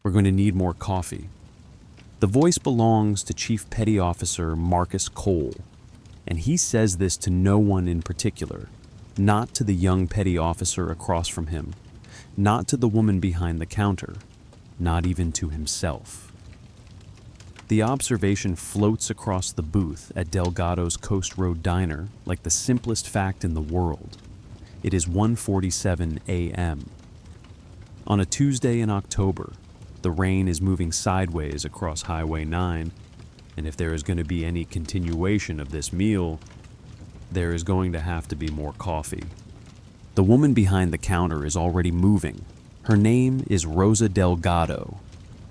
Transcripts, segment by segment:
We're going to need more coffee." The voice belongs to Chief Petty Officer Marcus Cole, and he says this to no one in particular, not to the young petty officer across from him, not to the woman behind the counter, not even to himself. The observation floats across the booth at Delgado's Coast Road Diner like the simplest fact in the world. It is 1:47 a.m. On a Tuesday in October, the rain is moving sideways across Highway 9, and if there is going to be any continuation of this meal, there is going to have to be more coffee. The woman behind the counter is already moving. Her name is Rosa Delgado,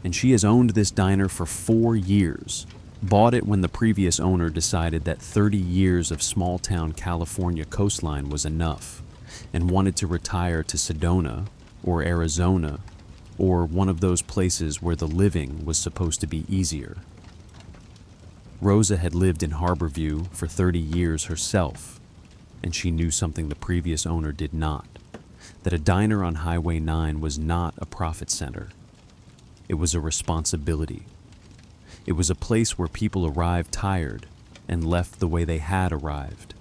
and she has owned this diner for 4 years. Bought it when the previous owner decided that 30 years of small-town California coastline was enough, and wanted to retire to Sedona or Arizona, or one of those places where the living was supposed to be easier. Rosa had lived in Harborview for 30 years herself, and she knew something the previous owner did not, that a diner on Highway 9 was not a profit center. It was a responsibility. It was a place where people arrived tired and left the way they had arrived.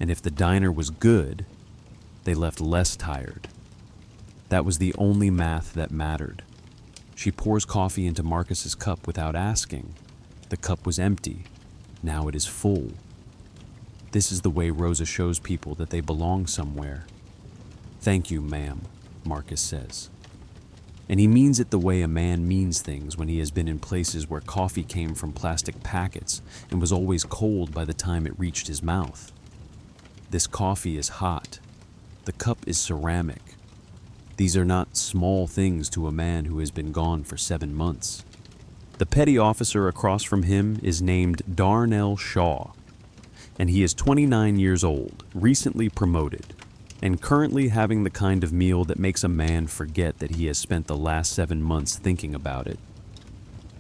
And if the diner was good, they left less tired. That was the only math that mattered. She pours coffee into Marcus's cup without asking. The cup was empty. Now it is full. This is the way Rosa shows people that they belong somewhere. "Thank you, ma'am," Marcus says. And he means it the way a man means things when he has been in places where coffee came from plastic packets and was always cold by the time it reached his mouth. This coffee is hot. The cup is ceramic. These are not small things to a man who has been gone for 7 months. The petty officer across from him is named Darnell Shaw, and he is 29 years old, recently promoted, and currently having the kind of meal that makes a man forget that he has spent the last 7 months thinking about it.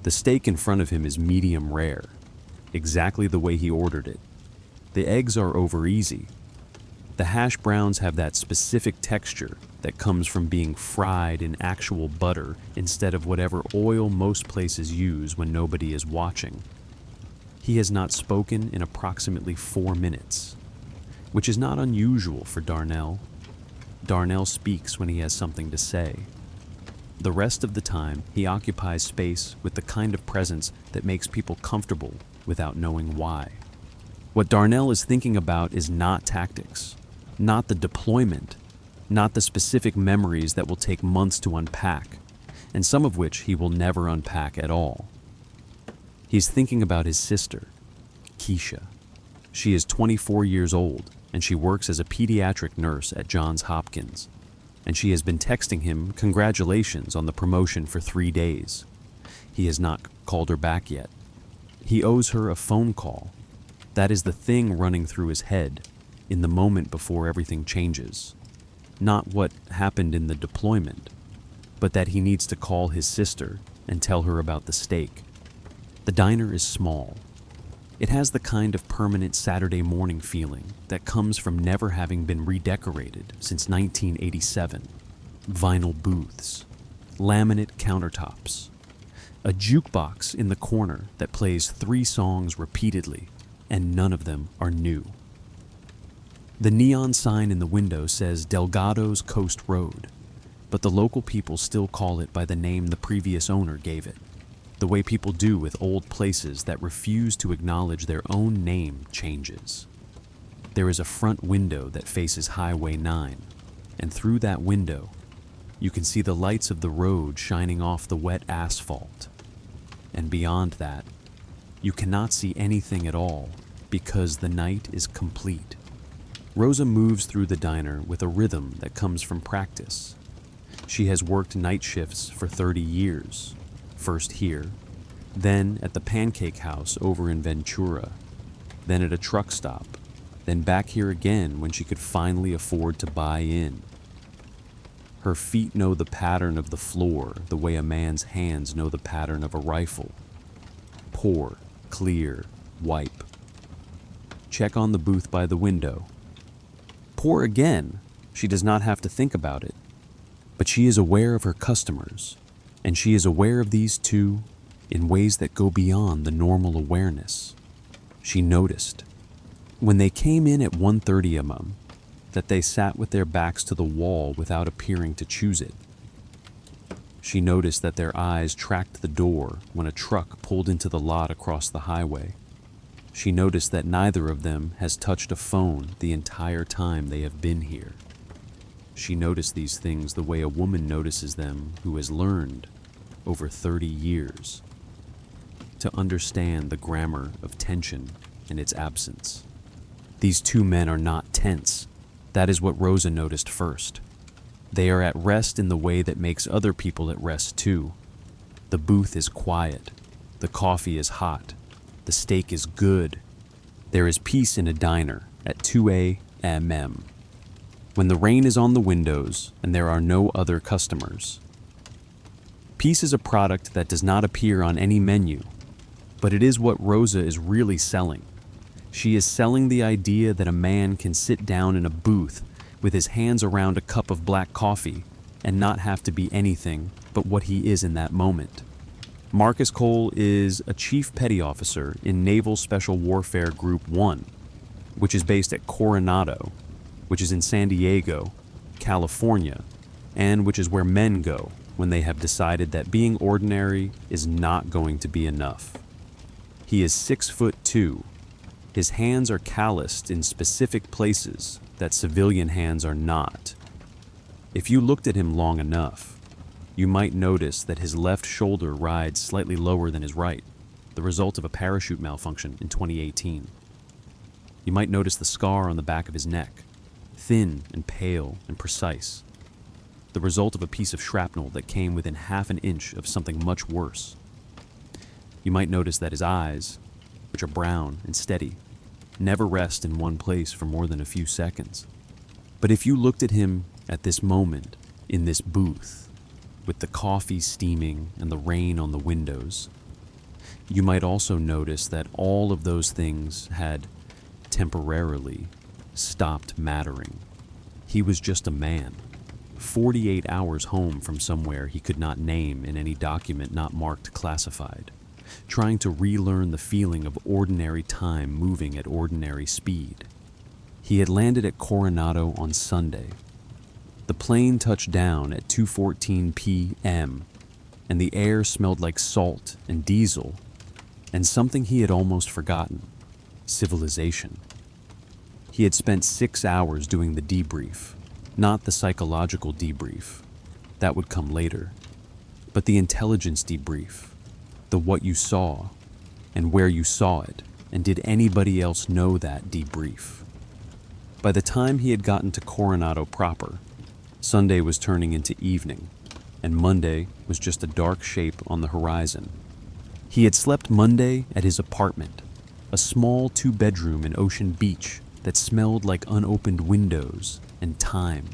The steak in front of him is medium rare, exactly the way he ordered it. The eggs are over easy. The hash browns have that specific texture that comes from being fried in actual butter instead of whatever oil most places use when nobody is watching. He has not spoken in approximately 4 minutes, which is not unusual for Darnell. Darnell speaks when he has something to say. The rest of the time, he occupies space with the kind of presence that makes people comfortable without knowing why. What Darnell is thinking about is not tactics, not the deployment, not the specific memories that will take months to unpack, and some of which he will never unpack at all. He's thinking about his sister, Keisha. She is 24 years old, and she works as a pediatric nurse at Johns Hopkins, and she has been texting him congratulations on the promotion for 3 days. He has not called her back yet. He owes her a phone call. That is the thing running through his head in the moment before everything changes. Not what happened in the deployment, but that he needs to call his sister and tell her about the steak. The diner is small. It has the kind of permanent Saturday morning feeling that comes from never having been redecorated since 1987. Vinyl booths, laminate countertops, a jukebox in the corner that plays 3 songs repeatedly, and none of them are new. The neon sign in the window says Delgado's Coast Road, but the local people still call it by the name the previous owner gave it, the way people do with old places that refuse to acknowledge their own name changes. There is a front window that faces Highway 9, and through that window, you can see the lights of the road shining off the wet asphalt. And beyond that, you cannot see anything at all because the night is complete. Rosa moves through the diner with a rhythm that comes from practice. She has worked night shifts for 30 years, first here, then at the Pancake House over in Ventura, then at a truck stop, then back here again when she could finally afford to buy in. Her feet know the pattern of the floor the way a man's hands know the pattern of a rifle. Pour, clear, wipe. Check on the booth by the window. Pour again. She does not have to think about it. But she is aware of her customers, And she is aware of these two in ways that go beyond the normal awareness. She noticed, when they came in at 1:30 a.m., that they sat with their backs to the wall without appearing to choose it. She noticed that their eyes tracked the door when a truck pulled into the lot across the highway. She noticed that neither of them has touched a phone the entire time they have been here. She noticed these things the way a woman notices them who has learned, over 30 years, to understand the grammar of tension and its absence. These two men are not tense. That is what Rosa noticed first. They are at rest in the way that makes other people at rest too. The booth is quiet. The coffee is hot. The steak is good. There is peace in a diner at 2 a.m. when the rain is on the windows and there are no other customers. Peace is a product that does not appear on any menu, but it is what Rosa is really selling. She is selling the idea that a man can sit down in a booth with his hands around a cup of black coffee and not have to be anything but what he is in that moment. Marcus Cole is a chief petty officer in Naval Special Warfare Group 1, which is based at Coronado, which is in San Diego, California, and which is where men go when they have decided that being ordinary is not going to be enough. He is 6'2". His hands are calloused in specific places that civilian hands are not. If you looked at him long enough, you might notice that his left shoulder rides slightly lower than his right, the result of a parachute malfunction in 2018. You might notice the scar on the back of his neck, thin and pale and precise, the result of a piece of shrapnel that came within half an inch of something much worse. You might notice that his eyes, which are brown and steady, never rest in one place for more than a few seconds. But if you looked at him at this moment, in this booth, with the coffee steaming and the rain on the windows, you might also notice that all of those things had temporarily stopped mattering. He was just a man, 48 hours home from somewhere he could not name in any document not marked classified, trying to relearn the feeling of ordinary time moving at ordinary speed. He had landed at Coronado on Sunday. The plane touched down at 2:14 p.m., and the air smelled like salt and diesel, and something he had almost forgotten: civilization. He had spent 6 hours doing the debrief, not the psychological debrief. That would come later, but the intelligence debrief. The what you saw, and where you saw it, and did anybody else know that debrief. By the time he had gotten to Coronado proper, Sunday was turning into evening, and Monday was just a dark shape on the horizon. He had slept Monday at his apartment, a small 2-bedroom in Ocean Beach that smelled like unopened windows and time.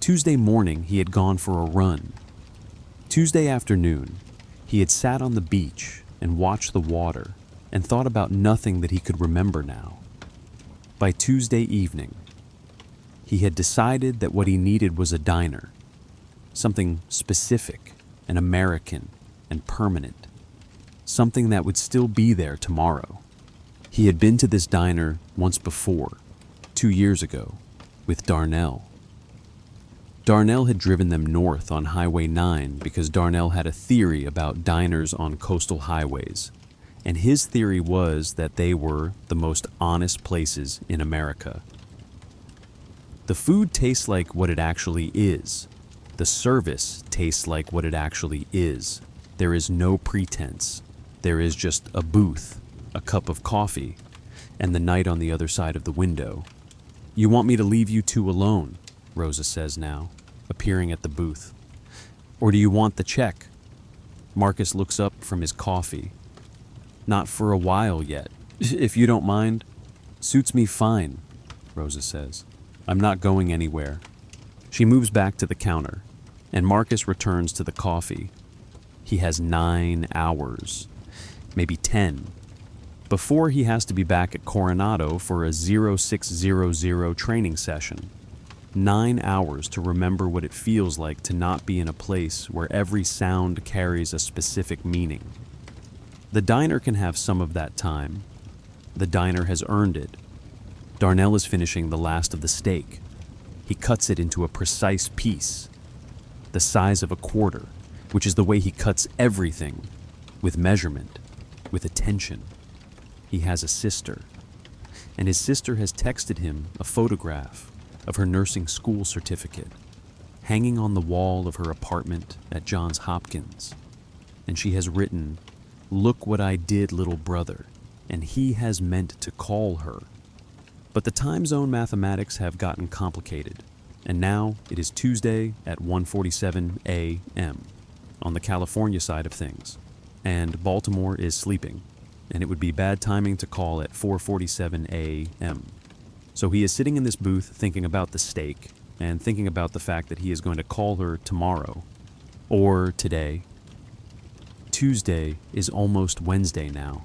Tuesday morning, he had gone for a run. Tuesday afternoon, he had sat on the beach and watched the water and thought about nothing that he could remember now. By Tuesday evening, he had decided that what he needed was a diner, something specific and American and permanent, something that would still be there tomorrow. He had been to this diner once before, 2 years ago, with Darnell. Darnell had driven them north on Highway 9 because Darnell had a theory about diners on coastal highways, and his theory was that they were the most honest places in America. The food tastes like what it actually is. The service tastes like what it actually is. There is no pretense. There is just a booth, a cup of coffee, and the night on the other side of the window. "You want me to leave you two alone?" Rosa says now, appearing at the booth. "Or do you want the check?" Marcus looks up from his coffee. "Not for a while yet, if you don't mind." "Suits me fine," Rosa says. "I'm not going anywhere." She moves back to the counter, and Marcus returns to the coffee. He has 9 hours, maybe 10, before he has to be back at Coronado for a 0600 training session. 9 hours to remember what it feels like to not be in a place where every sound carries a specific meaning. The diner can have some of that time. The diner has earned it. Darnell is finishing the last of the steak. He cuts it into a precise piece, the size of a quarter, which is the way he cuts everything, with measurement, with attention. He has a sister, and his sister has texted him a photograph of her nursing school certificate hanging on the wall of her apartment at Johns Hopkins. And she has written, "Look what I did, little brother," and he has meant to call her. But the time zone mathematics have gotten complicated, and now it is Tuesday at 1:47 a.m. on the California side of things, and Baltimore is sleeping, and it would be bad timing to call at 4:47 a.m. So he is sitting in this booth thinking about the steak and thinking about the fact that he is going to call her tomorrow or today. Tuesday is almost Wednesday now.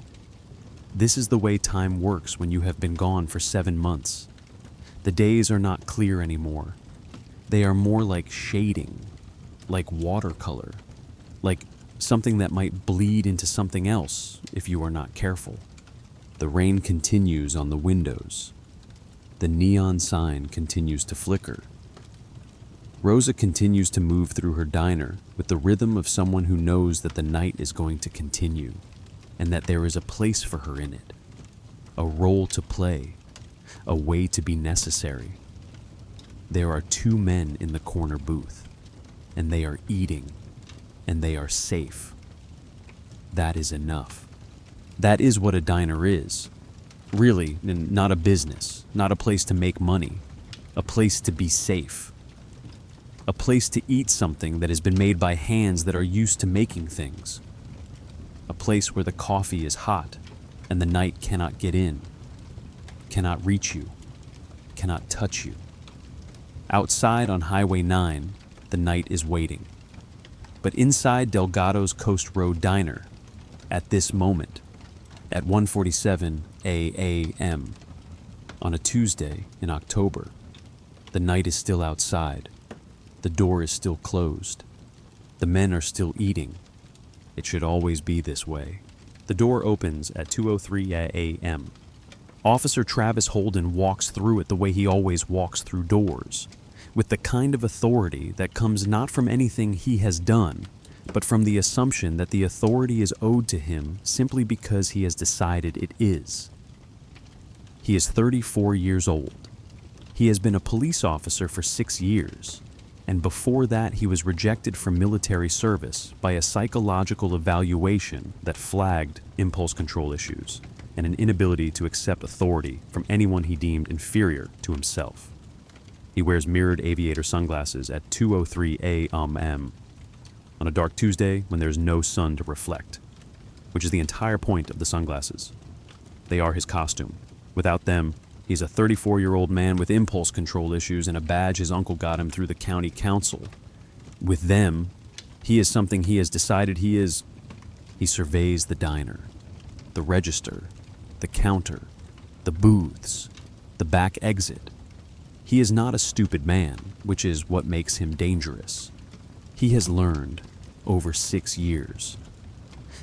This is the way time works when you have been gone for 7 months. The days are not clear anymore. They are more like shading, like watercolor, like something that might bleed into something else if you are not careful. The rain continues on the windows. The neon sign continues to flicker. Rosa continues to move through her diner with the rhythm of someone who knows that the night is going to continue and that there is a place for her in it, a role to play, a way to be necessary. There are 2 men in the corner booth, and they are eating, and they are safe. That is enough. That is what a diner is. Really, not a business, not a place to make money, a place to be safe. A place to eat something that has been made by hands that are used to making things. A place where the coffee is hot and the night cannot get in, cannot reach you, cannot touch you. Outside on Highway 9, the night is waiting. But inside Delgado's Coast Road Diner, at this moment, at 1:47 a.m. on a Tuesday in October, the night is still outside. The door is still closed. The men are still eating. It should always be this way. The door opens at 2:03 a.m. Officer Travis Holden walks through it the way he always walks through doors, with the kind of authority that comes not from anything he has done, but from the assumption that the authority is owed to him simply because he has decided it is. He is 34 years old. He has been a police officer for 6 years, and before that he was rejected from military service by a psychological evaluation that flagged impulse control issues and an inability to accept authority from anyone he deemed inferior to himself. He wears mirrored aviator sunglasses at 2:03 a.m. on a dark Tuesday when there is no sun to reflect, which is the entire point of the sunglasses. They are his costume. Without them, he's a 34-year-old man with impulse control issues and a badge his uncle got him through the county council. With them, he is something he has decided he is. He surveys the diner, the register, the counter, the booths, the back exit. He is not a stupid man, which is what makes him dangerous. He has learned, over 6 years,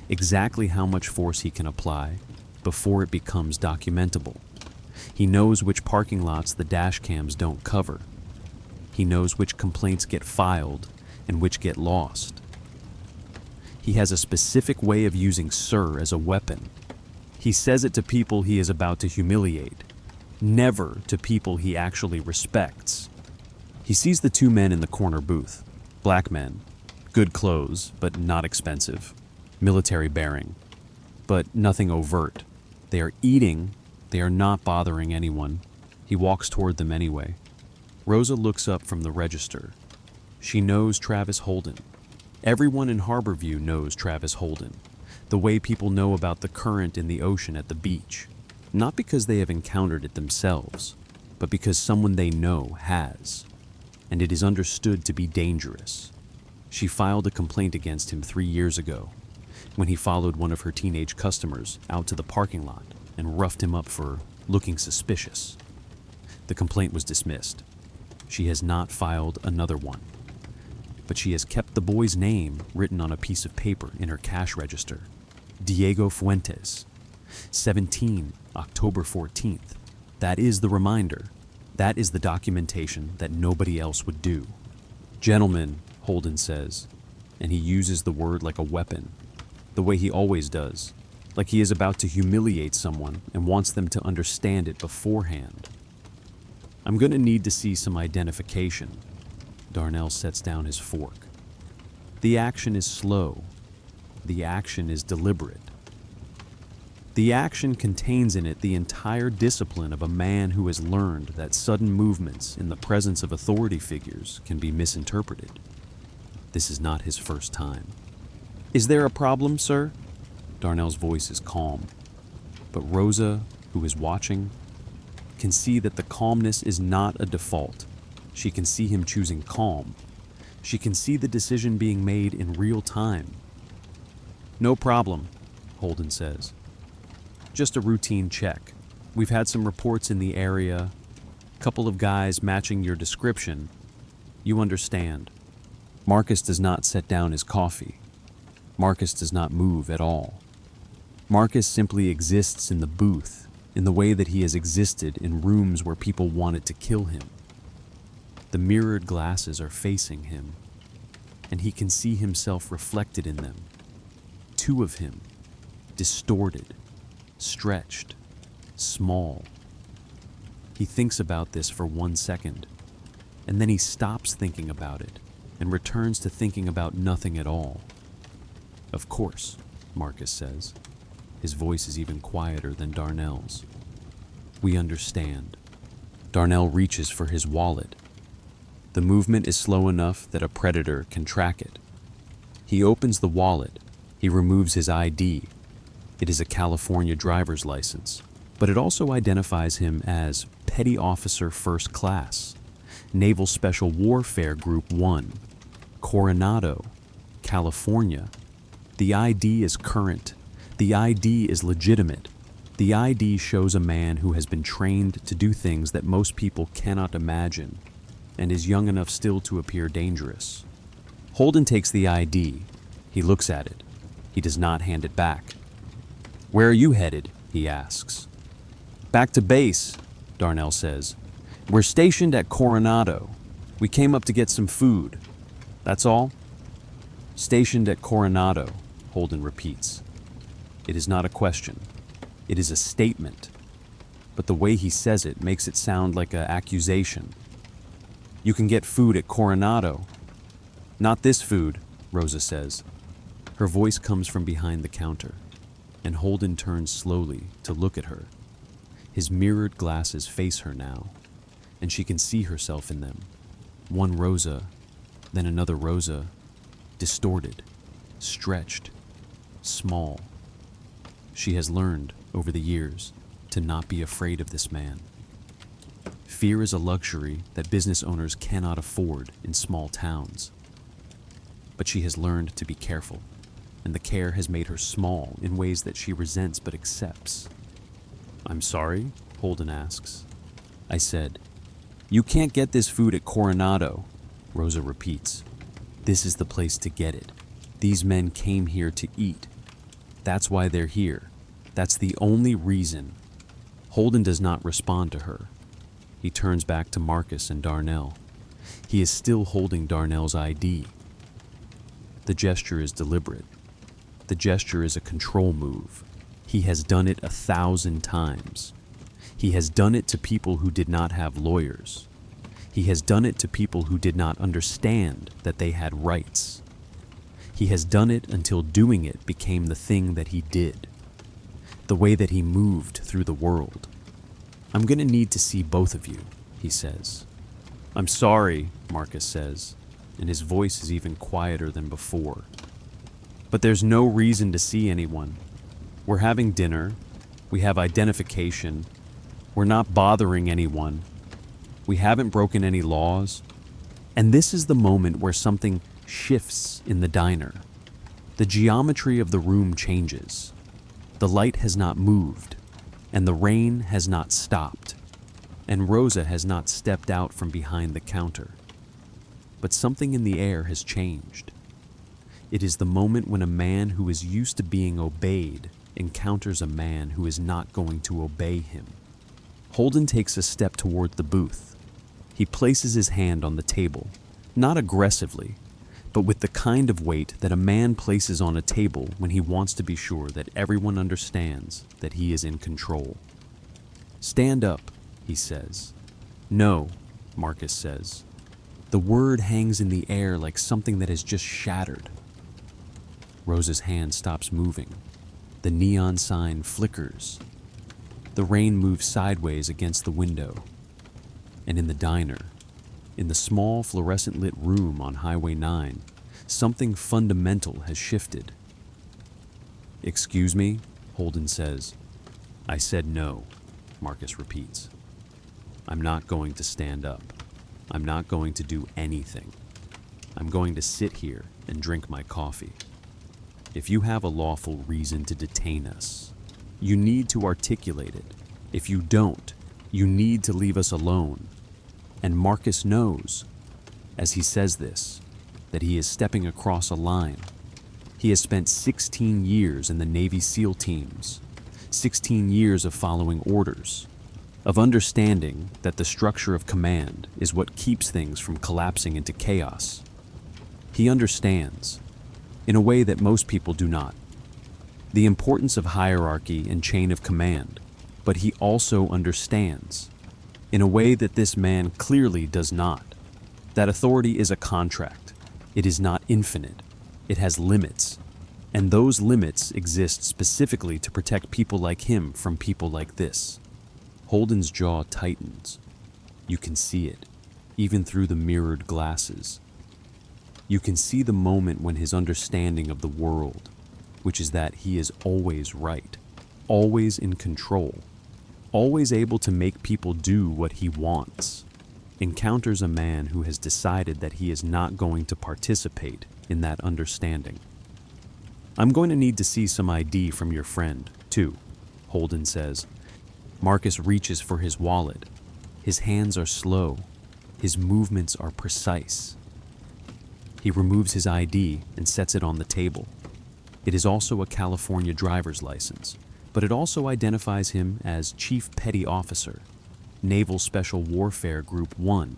exactly how much force he can apply before it becomes documentable. He knows which parking lots the dash cams don't cover. He knows which complaints get filed and which get lost. He has a specific way of using "sir" as a weapon. He says it to people he is about to humiliate, never to people he actually respects. He sees the 2 men in the corner booth, black men, good clothes but not expensive, military bearing, but nothing overt. They are eating. They are not bothering anyone. He walks toward them anyway. Rosa looks up from the register. She knows Travis Holden. Everyone in Harborview knows Travis Holden, the way people know about the current in the ocean at the beach, not because they have encountered it themselves, but because someone they know has, and it is understood to be dangerous. She filed a complaint against him 3 years ago, when he followed one of her teenage customers out to the parking lot and roughed him up for looking suspicious. The complaint was dismissed. She has not filed another one, but she has kept the boy's name written on a piece of paper in her cash register. Diego Fuentes, 17, October 14th. That is the reminder. That is the documentation that nobody else would do. Gentlemen, Holden says, and he uses the word like a weapon, the way he always does, like he is about to humiliate someone and wants them to understand it beforehand. I'm going to need to see some identification. Darnell sets down his fork. The action is slow. The action is deliberate. The action contains in it the entire discipline of a man who has learned that sudden movements in the presence of authority figures can be misinterpreted. This is not his first time. Is there a problem, sir? Darnell's voice is calm, but Rosa, who is watching, can see that the calmness is not a default. She can see him choosing calm. She can see the decision being made in real time. No problem, Holden says. Just a routine check. We've had some reports in the area, a couple of guys matching your description. You understand. Marcus does not set down his coffee. Marcus does not move at all. Marcus simply exists in the booth, in the way that he has existed in rooms where people wanted to kill him. The mirrored glasses are facing him, and he can see himself reflected in them. Two of him, distorted, stretched, small. He thinks about this for 1 second, and then he stops thinking about it and returns to thinking about nothing at all. Of course, Marcus says. His voice is even quieter than Darnell's. We understand. Darnell reaches for his wallet. The movement is slow enough that a predator can track it. He opens the wallet. He removes his ID. It is a California driver's license, but it also identifies him as Petty Officer First Class, Naval Special Warfare Group 1, Coronado, California. The ID is current. The ID is legitimate. The ID shows a man who has been trained to do things that most people cannot imagine and is young enough still to appear dangerous. Holden takes the ID. He looks at it. He does not hand it back. Where are you headed? He asks. Back to base, Darnell says. We're stationed at Coronado. We came up to get some food. That's all? Stationed at Coronado, Holden repeats. It is not a question. It is a statement. But the way he says it makes it sound like an accusation. You can get food at Coronado. Not this food, Rosa says. Her voice comes from behind the counter, and Holden turns slowly to look at her. His mirrored glasses face her now, and she can see herself in them. One Rosa, then another Rosa, distorted, stretched, small. She has learned, over the years, to not be afraid of this man. Fear is a luxury that business owners cannot afford in small towns. But she has learned to be careful, and the care has made her small in ways that she resents but accepts. I'm sorry? Holden asks. I said, You can't get this food at Coronado, Rosa repeats. This is the place to get it. These men came here to eat. That's why they're here. That's the only reason. Holden does not respond to her. He turns back to Marcus and Darnell. He is still holding Darnell's ID. The gesture is deliberate. The gesture is a control move. He has done it 1,000 times. He has done it to people who did not have lawyers. He has done it to people who did not understand that they had rights. He has done it until doing it became the thing that he did, the way that he moved through the world. I'm going to need to see both of you, he says. I'm sorry, Marcus says, and his voice is even quieter than before. But there's no reason to see anyone. We're having dinner. We have identification. We're not bothering anyone. We haven't broken any laws. And this is the moment where something shifts in the diner. The geometry of the room changes. The light has not moved, and the rain has not stopped. and Rosa has not stepped out from behind the counter. But something in the air has changed. It is the moment when a man who is used to being obeyed encounters a man who is not going to obey him. Holden takes a step toward the booth. He places his hand on the table, not aggressively, but with the kind of weight that a man places on a table when he wants to be sure that everyone understands that he is in control. "Stand up," he says. "No," Marcus says. The word hangs in the air like something that has just shattered. Rosa's hand stops moving. The neon sign flickers. The rain moves sideways against the window. And in the diner, in the small fluorescent-lit room on Highway 9, something fundamental has shifted. "Excuse me," Holden says. "I said no," Marcus repeats. "I'm not going to stand up. I'm not going to do anything. I'm going to sit here and drink my coffee. If you have a lawful reason to detain us, you need to articulate it. If you don't, you need to leave us alone." And Marcus knows, as he says this, that he is stepping across a line. He has spent 16 years in the Navy SEAL teams, 16 years of following orders, of understanding that the structure of command is what keeps things from collapsing into chaos. He understands, in a way that most people do not, the importance of hierarchy and chain of command, but he also understands, in a way that this man clearly does not, that authority is a contract. It is not infinite. It has limits, and those limits exist specifically to protect people like him from people like this. Holden's jaw tightens. You can see it, even through the mirrored glasses. You can see the moment when his understanding of the world, which is that he is always right, always in control, always able to make people do what he wants, encounters a man who has decided that he is not going to participate in that understanding. "I'm going to need to see some ID from your friend, too," Holden says. Marcus reaches for his wallet. His hands are slow. His movements are precise. He removes his ID and sets it on the table. It is also a California driver's license, but it also identifies him as Chief Petty Officer, Naval Special Warfare Group 1,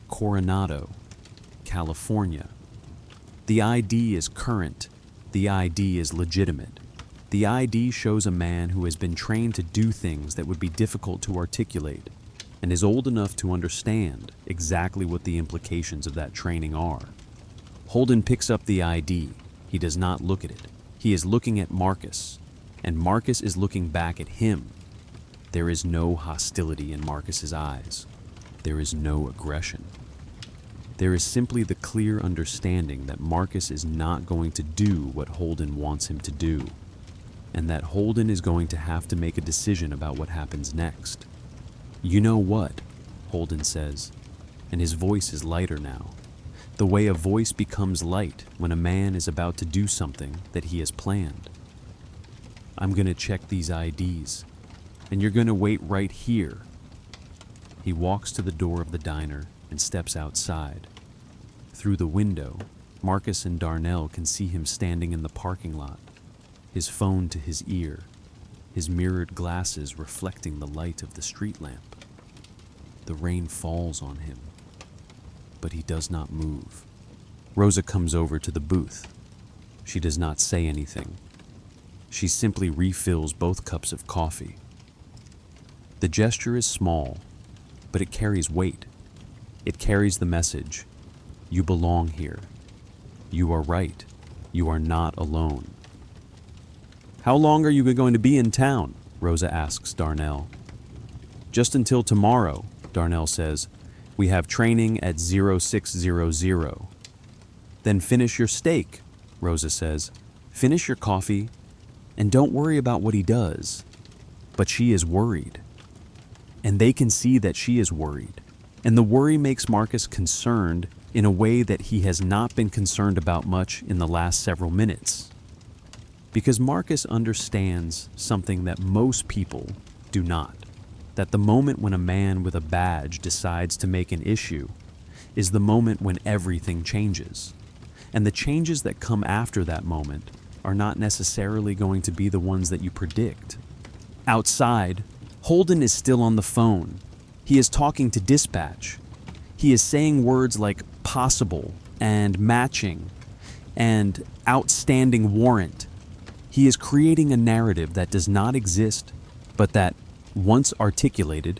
Coronado, California. The ID is current. The ID is legitimate. The ID shows a man who has been trained to do things that would be difficult to articulate and is old enough to understand exactly what the implications of that training are. Holden picks up the ID. He does not look at it. He is looking at Marcus, and Marcus is looking back at him. There is no hostility in Marcus's eyes. There is no aggression. There is simply the clear understanding that Marcus is not going to do what Holden wants him to do, and that Holden is going to have to make a decision about what happens next. "You know what?" Holden says, and his voice is lighter now, the way a voice becomes light when a man is about to do something that he has planned. "I'm going to check these IDs, and you're going to wait right here." He walks to the door of the diner and steps outside. Through the window, Marcus and Darnell can see him standing in the parking lot, his phone to his ear, his mirrored glasses reflecting the light of the street lamp. The rain falls on him, but he does not move. Rosa comes over to the booth. She does not say anything. She simply refills both cups of coffee. The gesture is small, but it carries weight. It carries the message, you belong here. You are right. You are not alone. "How long are you going to be in town?" Rosa asks Darnell. "Just until tomorrow," Darnell says. "We have training at 0600. "Then finish your steak," Rosa says. "Finish your coffee, and don't worry about what he does." But she is worried. And they can see that she is worried. And the worry makes Marcus concerned in a way that he has not been concerned about much in the last several minutes. Because Marcus understands something that most people do not. that the moment when a man with a badge decides to make an issue is the moment when everything changes. And the changes that come after that moment are not necessarily going to be the ones that you predict. Outside, Holden is still on the phone. He is talking to dispatch. He is saying words like possible and matching and outstanding warrant. He is creating a narrative that does not exist, but that, once articulated,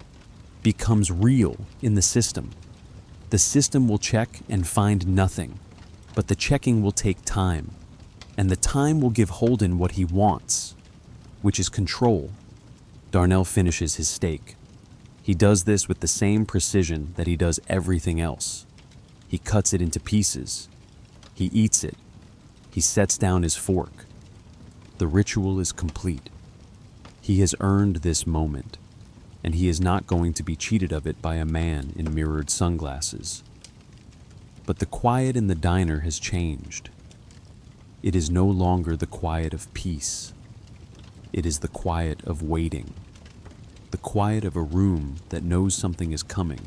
becomes real in the system. The system will check and find nothing, but the checking will take time, and the time will give Holden what he wants, which is control. Darnell finishes his steak. He does this with the same precision that he does everything else. He cuts it into pieces. He eats it. He sets down his fork. The ritual is complete. He has earned this moment, and he is not going to be cheated of it by a man in mirrored sunglasses. But the quiet in the diner has changed. It is no longer the quiet of peace. It is the quiet of waiting. The quiet of a room that knows something is coming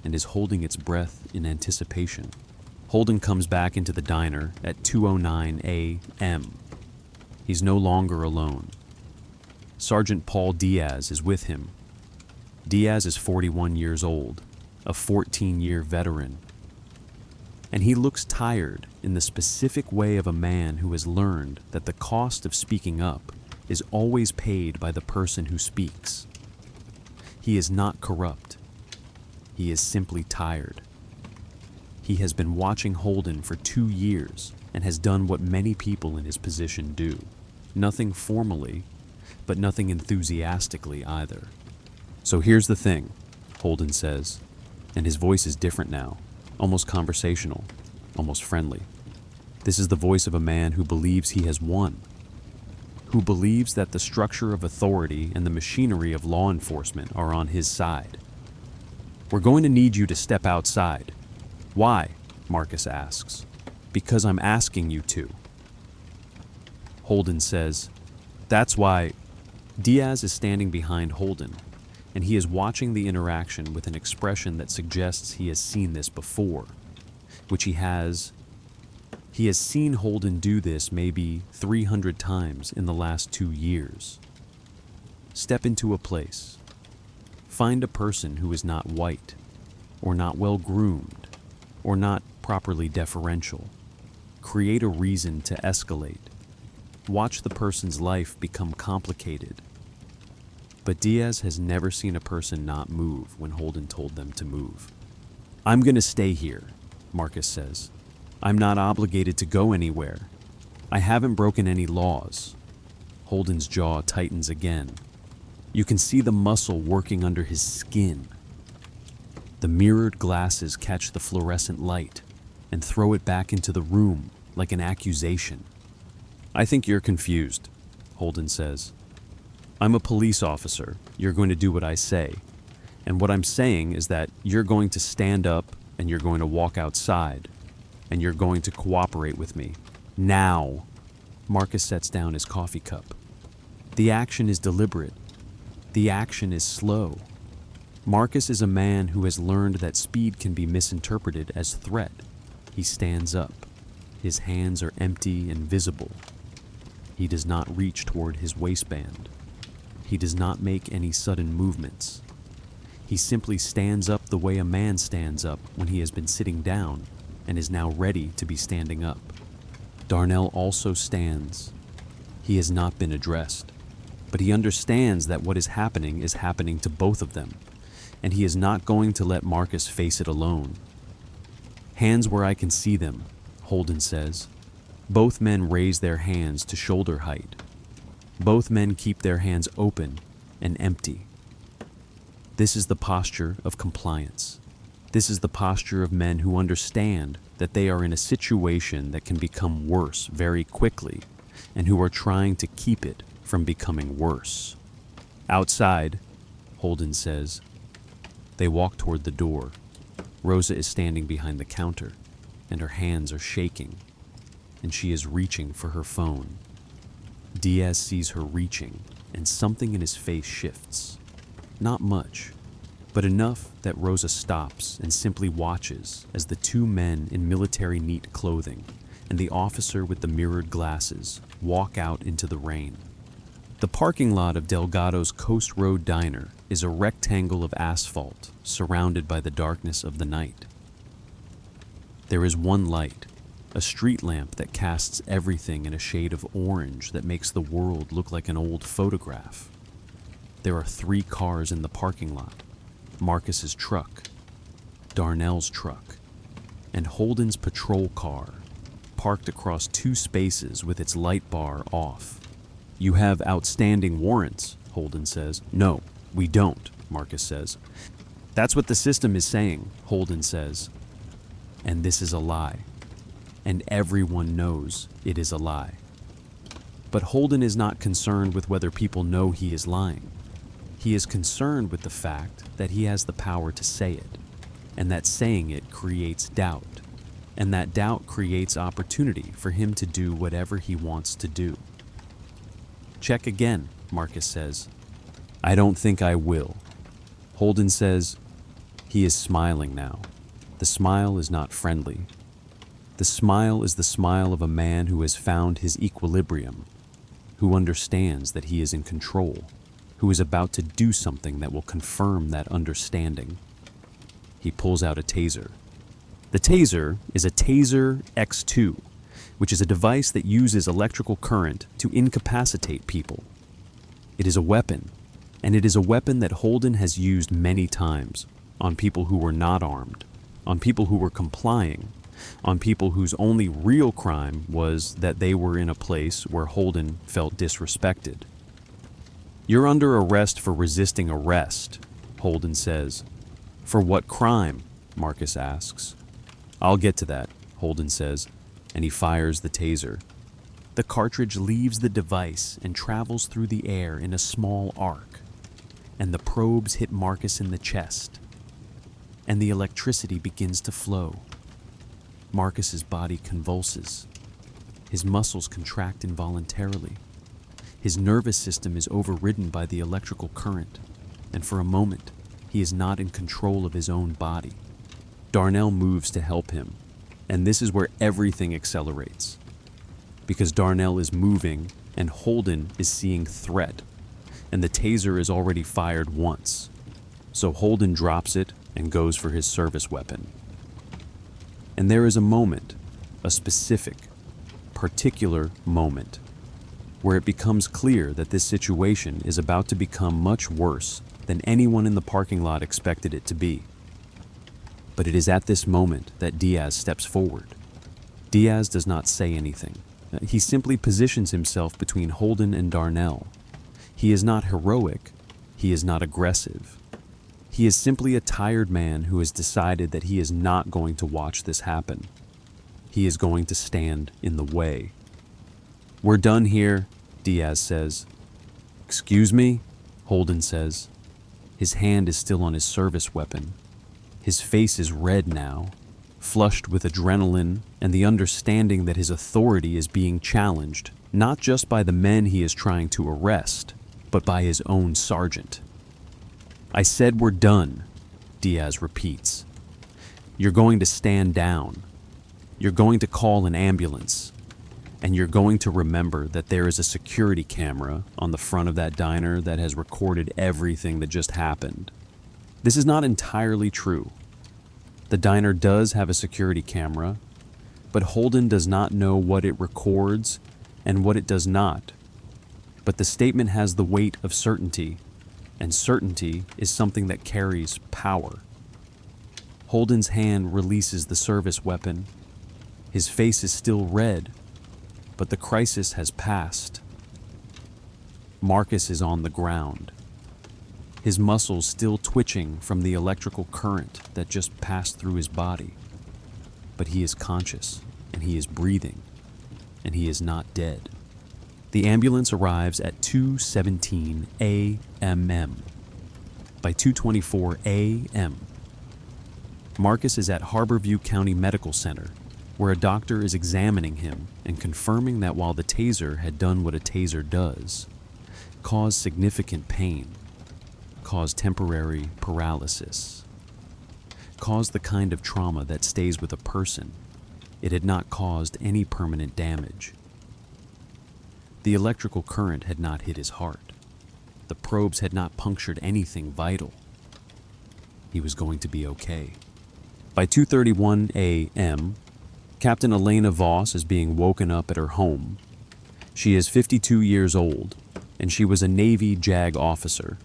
and is holding its breath in anticipation. Holden comes back into the diner at 2:09 a.m. He's no longer alone. Sergeant Paul Diaz is with him. Diaz is 41 years old, a 14-year veteran. And he looks tired in the specific way of a man who has learned that the cost of speaking up is always paid by the person who speaks. He is not corrupt. He is simply tired. He has been watching Holden for 2 years and has done what many people in his position do. Nothing formally, but nothing enthusiastically either. So here's the thing, Holden says, and his voice is different now, almost conversational, almost friendly. This is the voice of a man who believes he has won, who believes that the structure of authority and the machinery of law enforcement are on his side. We're going to need you to step outside. Why? Marcus asks. Because I'm asking you to. Holden says, that's why. Diaz is standing behind Holden, and he is watching the interaction with an expression that suggests he has seen this before, which he has. He has seen Holden do this maybe 300 times in the last 2 years. Step into a place. Find a person who is not white, or not well groomed, or not properly deferential. Create a reason to escalate. Watch the person's life become complicated. But Diaz has never seen a person not move when Holden told them to move. I'm going to stay here, Marcus says. I'm not obligated to go anywhere. I haven't broken any laws. Holden's jaw tightens again. You can see the muscle working under his skin. The mirrored glasses catch the fluorescent light and throw it back into the room like an accusation. I think you're confused, Holden says. I'm a police officer. You're going to do what I say. And what I'm saying is that you're going to stand up and you're going to walk outside and you're going to cooperate with me. Now. Marcus sets down his coffee cup. The action is deliberate. The action is slow. Marcus is a man who has learned that speed can be misinterpreted as threat. He stands up. His hands are empty and visible. He does not reach toward his waistband. He does not make any sudden movements. He simply stands up the way a man stands up when he has been sitting down and is now ready to be standing up. Darnell also stands. He has not been addressed, but he understands that what is happening to both of them, and he is not going to let Marcus face it alone. Hands where I can see them, Holden says. Both men raise their hands to shoulder height. Both men keep their hands open and empty. This is the posture of compliance. This is the posture of men who understand that they are in a situation that can become worse very quickly and who are trying to keep it from becoming worse. Outside, Holden says. They walk toward the door. Rosa is standing behind the counter, and her hands are shaking, and she is reaching for her phone. Diaz sees her reaching, and something in his face shifts. Not much, but enough that Rosa stops and simply watches as the two men in military neat clothing and the officer with the mirrored glasses walk out into the rain. The parking lot of Delgado's Coast Road Diner is a rectangle of asphalt surrounded by the darkness of the night. There is one light, a street lamp that casts everything in a shade of orange that makes the world look like an old photograph. There are 3 cars in the parking lot: Marcus's truck, Darnell's truck, and Holden's patrol car, parked across 2 spaces with its light bar off. "You have outstanding warrants," Holden says. "No, we don't," Marcus says. "That's what the system is saying," Holden says. And this is a lie. And everyone knows it is a lie. But Holden is not concerned with whether people know he is lying. He is concerned with the fact that he has the power to say it, and that saying it creates doubt, and that doubt creates opportunity for him to do whatever he wants to do. "Check again," Marcus says. "I don't think I will." Holden says he is smiling now. The smile is not friendly. The smile is the smile of a man who has found his equilibrium, who understands that he is in control, who is about to do something that will confirm that understanding. He pulls out a taser. The taser is a Taser X2, which is a device that uses electrical current to incapacitate people. It is a weapon, and it is a weapon that Holden has used many times on people who were not armed, on people who were complying, on people whose only real crime was that they were in a place where Holden felt disrespected. "You're under arrest for resisting arrest," Holden says. "For what crime?" Marcus asks. "I'll get to that," Holden says, and he fires the taser. The cartridge leaves the device and travels through the air in a small arc, and the probes hit Marcus in the chest, and the electricity begins to flow. Marcus's body convulses. His muscles contract involuntarily. His nervous system is overridden by the electrical current, and for a moment, he is not in control of his own body. Darnell moves to help him, and this is where everything accelerates. Because Darnell is moving, and Holden is seeing threat, and the taser is already fired once. So Holden drops it and goes for his service weapon. And there is a moment, a specific, particular moment, where it becomes clear that this situation is about to become much worse than anyone in the parking lot expected it to be. But it is at this moment that Diaz steps forward. Diaz does not say anything. He simply positions himself between Holden and Darnell. He is not heroic. He is not aggressive. He is simply a tired man who has decided that he is not going to watch this happen. He is going to stand in the way. "We're done here," Diaz says. "Excuse me?" Holden says. His hand is still on his service weapon. His face is red now, flushed with adrenaline and the understanding that his authority is being challenged, not just by the men he is trying to arrest, but by his own sergeant. "I said we're done," Diaz repeats. "You're going to stand down. You're going to call an ambulance. And you're going to remember that there is a security camera on the front of that diner that has recorded everything that just happened." This is not entirely true. The diner does have a security camera, but Holden does not know what it records and what it does not. But the statement has the weight of certainty, and certainty is something that carries power. Holden's hand releases the service weapon. His face is still red, but the crisis has passed. Marcus is on the ground, his muscles still twitching from the electrical current that just passed through his body. But he is conscious, and he is breathing, and he is not dead. The ambulance arrives at 2:17 a.m. By 2:24 a.m., Marcus is at Harborview County Medical Center, where a doctor is examining him and confirming that while the taser had done what a taser does, caused significant pain, caused temporary paralysis, caused the kind of trauma that stays with a person. It had not caused any permanent damage. The electrical current had not hit his heart. The probes had not punctured anything vital. He was going to be okay. By 2:31 a.m., Captain Elena Voss is being woken up at her home. She is 52 years old, and she was a Navy JAG officer,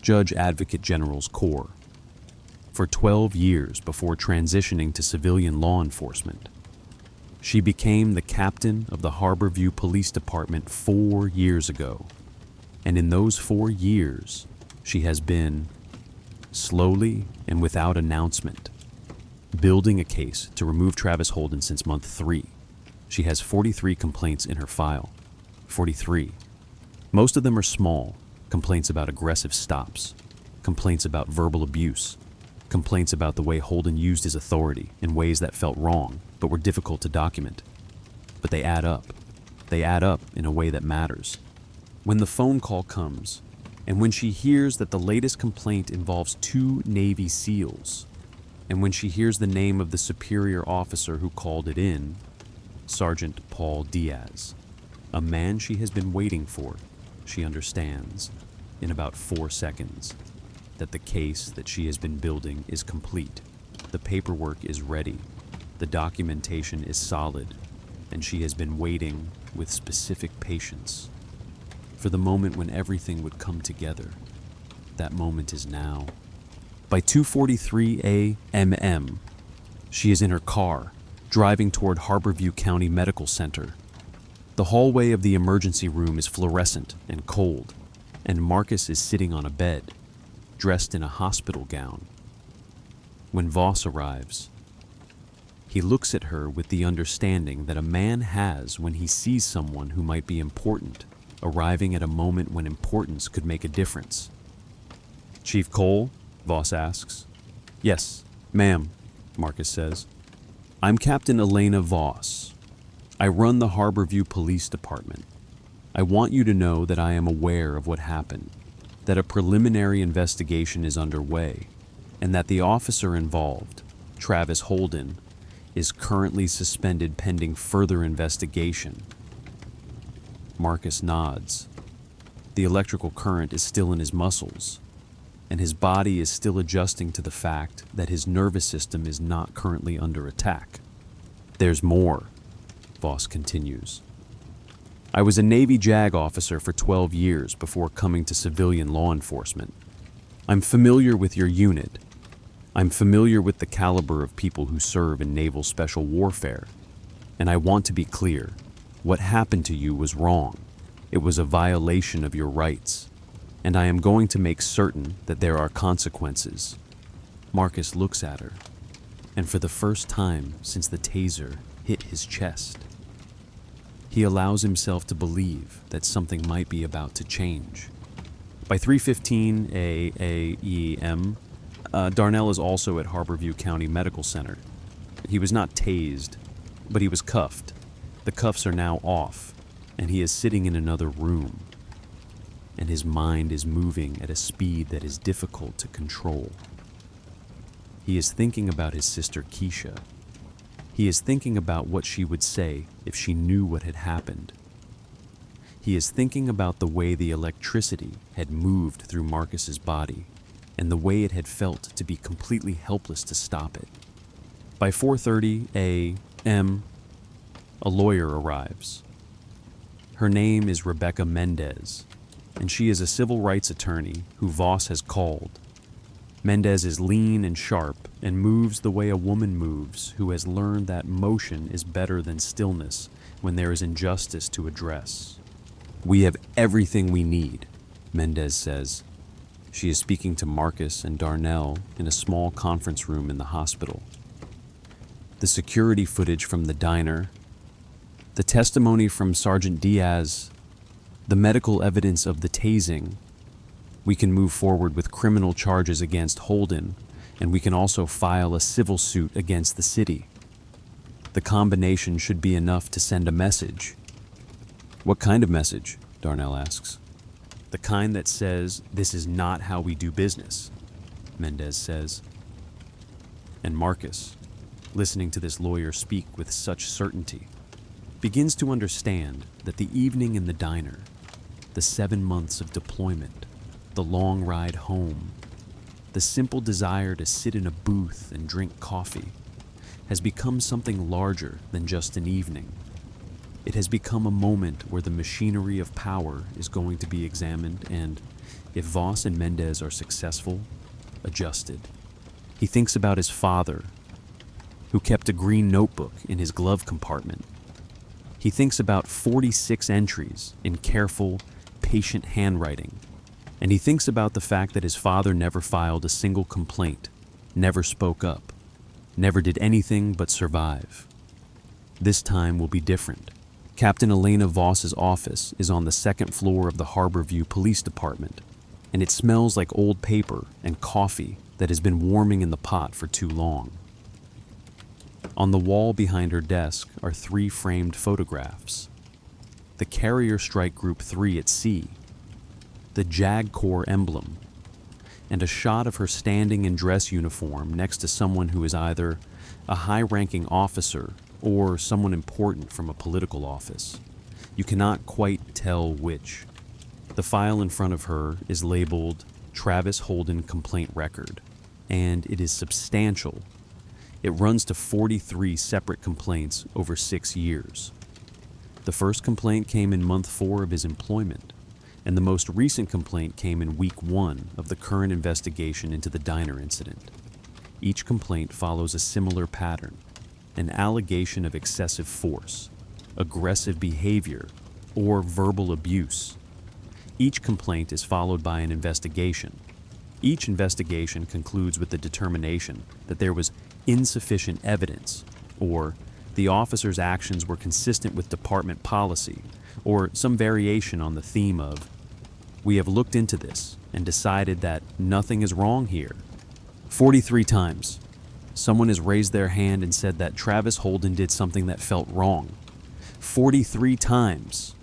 Judge Advocate General's Corps, for 12 years before transitioning to civilian law enforcement. She became the captain of the Harborview Police Department 4 years ago, and in those 4 years, she has been, slowly and without announcement, building a case to remove Travis Holden since month 3. She has 43 complaints in her file. 43. Most of them are small, complaints about aggressive stops, complaints about verbal abuse, complaints about the way Holden used his authority in ways that felt wrong but were difficult to document. But they add up. They add up in a way that matters. When the phone call comes, and when she hears that the latest complaint involves 2 Navy SEALs, and when she hears the name of the superior officer who called it in, Sergeant Paul Diaz, a man she has been waiting for, she understands, in about 4 seconds, that the case that she has been building is complete. The paperwork is ready. The documentation is solid, and she has been waiting with specific patience for the moment when everything would come together. That moment is now. By 2:43 a.m., she is in her car, driving toward Harborview County Medical Center. The hallway of the emergency room is fluorescent and cold, and Marcus is sitting on a bed, dressed in a hospital gown. When Voss arrives, he looks at her with the understanding that a man has when he sees someone who might be important, arriving at a moment when importance could make a difference. "Chief Cole?" Voss asks. "Yes, ma'am," Marcus says. "I'm Captain Elena Voss. I run the Harborview Police Department. I want you to know that I am aware of what happened, that a preliminary investigation is underway, and that the officer involved, Travis Holden, is currently suspended pending further investigation." Marcus nods. The electrical current is still in his muscles, and his body is still adjusting to the fact that his nervous system is not currently under attack. "There's more," Voss continues. "I was a Navy JAG officer for 12 years before coming to civilian law enforcement. I'm familiar with your unit. I'm familiar with the caliber of people who serve in naval special warfare. And I want to be clear. What happened to you was wrong. It was a violation of your rights. And I am going to make certain that there are consequences." Marcus looks at her, and for the first time since the taser hit his chest, he allows himself to believe that something might be about to change. By 3:15 a.m., Darnell is also at Harborview County Medical Center. He was not tased, but he was cuffed. The cuffs are now off, and he is sitting in another room. And his mind is moving at a speed that is difficult to control. He is thinking about his sister Keisha. He is thinking about what she would say if she knew what had happened. He is thinking about the way the electricity had moved through Marcus's body, and the way it had felt to be completely helpless to stop it. By 4:30 a.m., a lawyer arrives. Her name is Rebecca Mendez, and she is a civil rights attorney who Voss has called. Mendez is lean and sharp and moves the way a woman moves who has learned that motion is better than stillness when there is injustice to address. "We have everything we need," Mendez says. She is speaking to Marcus and Darnell in a small conference room in the hospital. The security footage from the diner, the testimony from Sergeant Diaz, the medical evidence of the tasing. We can move forward with criminal charges against Holden, and we can also file a civil suit against the city. The combination should be enough to send a message. "What kind of message?" Darnell asks. The kind that says, "This is not how we do business," Mendez says. And Marcus, listening to this lawyer speak with such certainty, begins to understand that the evening in the diner, the 7 months of deployment, the long ride home, the simple desire to sit in a booth and drink coffee, has become something larger than just an evening. It has become a moment where the machinery of power is going to be examined and, if Voss and Mendez are successful, adjusted. He thinks about his father, who kept a green notebook in his glove compartment. He thinks about 46 entries in careful, patient handwriting. And he thinks about the fact that his father never filed a single complaint, never spoke up, never did anything but survive. This time will be different. Captain Elena Voss's office is on the 2nd floor of the Harborview Police Department, and it smells like old paper and coffee that has been warming in the pot for too long. On the wall behind her desk are 3 framed photographs. The Carrier Strike Group 3 at sea, the JAG Corps emblem, and a shot of her standing in dress uniform next to someone who is either a high-ranking officer or someone important from a political office. You cannot quite tell which. The file in front of her is labeled Travis Holden Complaint Record, and it is substantial. It runs to 43 separate complaints over 6 years. The first complaint came in month 4 of his employment, and the most recent complaint came in week 1 of the current investigation into the diner incident. Each complaint follows a similar pattern: an allegation of excessive force, aggressive behavior, or verbal abuse. Each complaint is followed by an investigation. Each investigation concludes with the determination that there was insufficient evidence, or the officer's actions were consistent with department policy, or some variation on the theme of, "We have looked into this and decided that nothing is wrong here." 43 times, someone has raised their hand and said that Travis Holden did something that felt wrong. 43 times.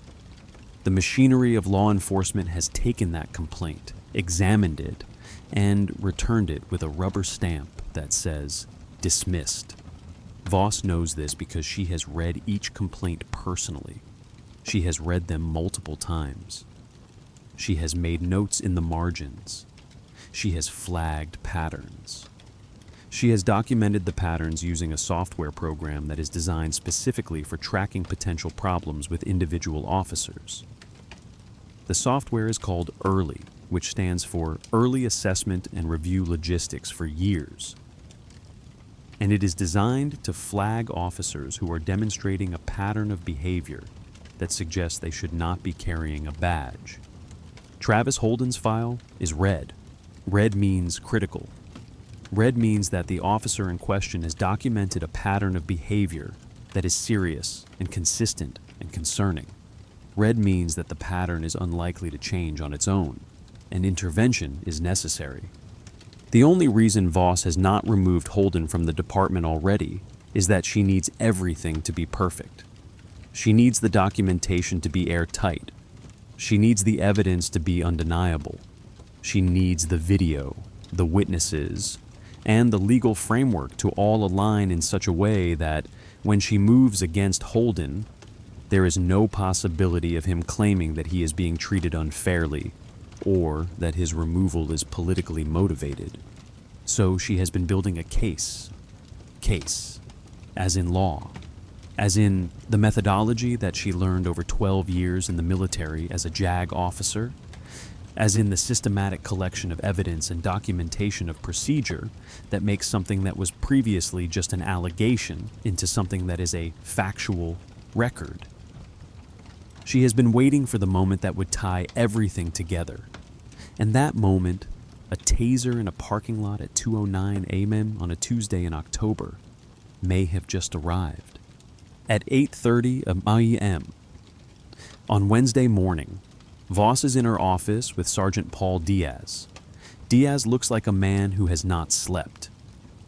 The machinery of law enforcement has taken that complaint, examined it, and returned it with a rubber stamp that says, "Dismissed." Voss knows this because she has read each complaint personally. She has read them multiple times. She has made notes in the margins. She has flagged patterns. She has documented the patterns using a software program that is designed specifically for tracking potential problems with individual officers. The software is called EARLY, which stands for Early Assessment and Review Logistics for years. And it is designed to flag officers who are demonstrating a pattern of behavior that suggests they should not be carrying a badge. Travis Holden's file is red. Red means critical. Red means that the officer in question has documented a pattern of behavior that is serious and consistent and concerning. Red means that the pattern is unlikely to change on its own, and intervention is necessary. The only reason Voss has not removed Holden from the department already is that she needs everything to be perfect. She needs the documentation to be airtight. She needs the evidence to be undeniable. She needs the video, the witnesses, and the legal framework to all align in such a way that when she moves against Holden, there is no possibility of him claiming that he is being treated unfairly or that his removal is politically motivated. So she has been building a case, as in law, as in the methodology that she learned over 12 years in the military as a JAG officer, as in the systematic collection of evidence and documentation of procedure that makes something that was previously just an allegation into something that is a factual record. She has been waiting for the moment that would tie everything together. And that moment, a taser in a parking lot at 2:09 a.m. on a Tuesday in October, may have just arrived. At 8:30 a.m. on Wednesday morning, Voss is in her office with Sergeant Paul Diaz. Diaz looks like a man who has not slept,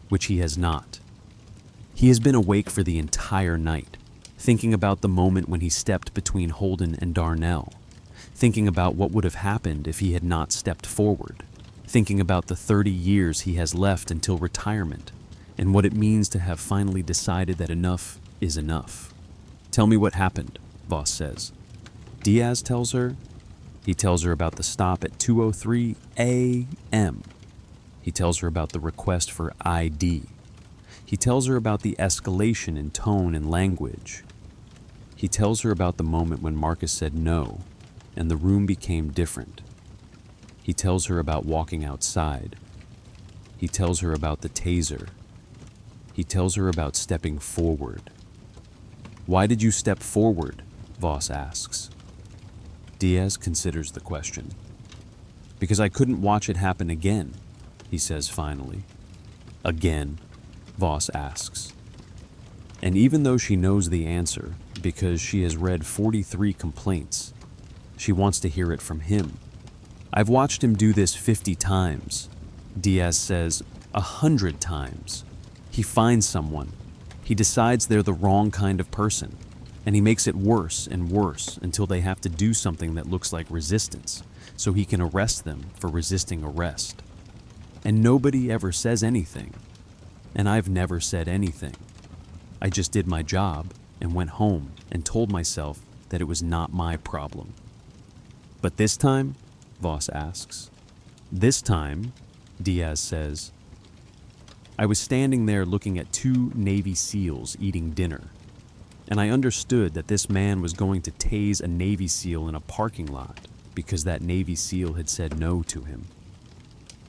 which he has not. He has been awake for the entire night, thinking about the moment when he stepped between Holden and Darnell, thinking about what would have happened if he had not stepped forward, thinking about the 30 years he has left until retirement, and what it means to have finally decided that enough is enough. "Tell me what happened," Voss says. Diaz tells her. He tells her about the stop at 2:03 a.m. He tells her about the request for ID. He tells her about the escalation in tone and language. He tells her about the moment when Marcus said no, and the room became different. He tells her about walking outside. He tells her about the taser. He tells her about stepping forward. "Why did you step forward?" Voss asks. Diaz considers the question. "Because I couldn't watch it happen again," he says finally. "Again?" Voss asks. And even though she knows the answer, because she has read 43 complaints, she wants to hear it from him. "I've watched him do this 50 times. Diaz says 100 times. He finds someone. He decides they're the wrong kind of person, and he makes it worse and worse until they have to do something that looks like resistance, so he can arrest them for resisting arrest. And nobody ever says anything. And I've never said anything. I just did my job and went home and told myself that it was not my problem." "But this time?" Voss asks. "This time," Diaz says, "I was standing there looking at 2 Navy SEALs eating dinner, and I understood that this man was going to tase a Navy SEAL in a parking lot because that Navy SEAL had said no to him.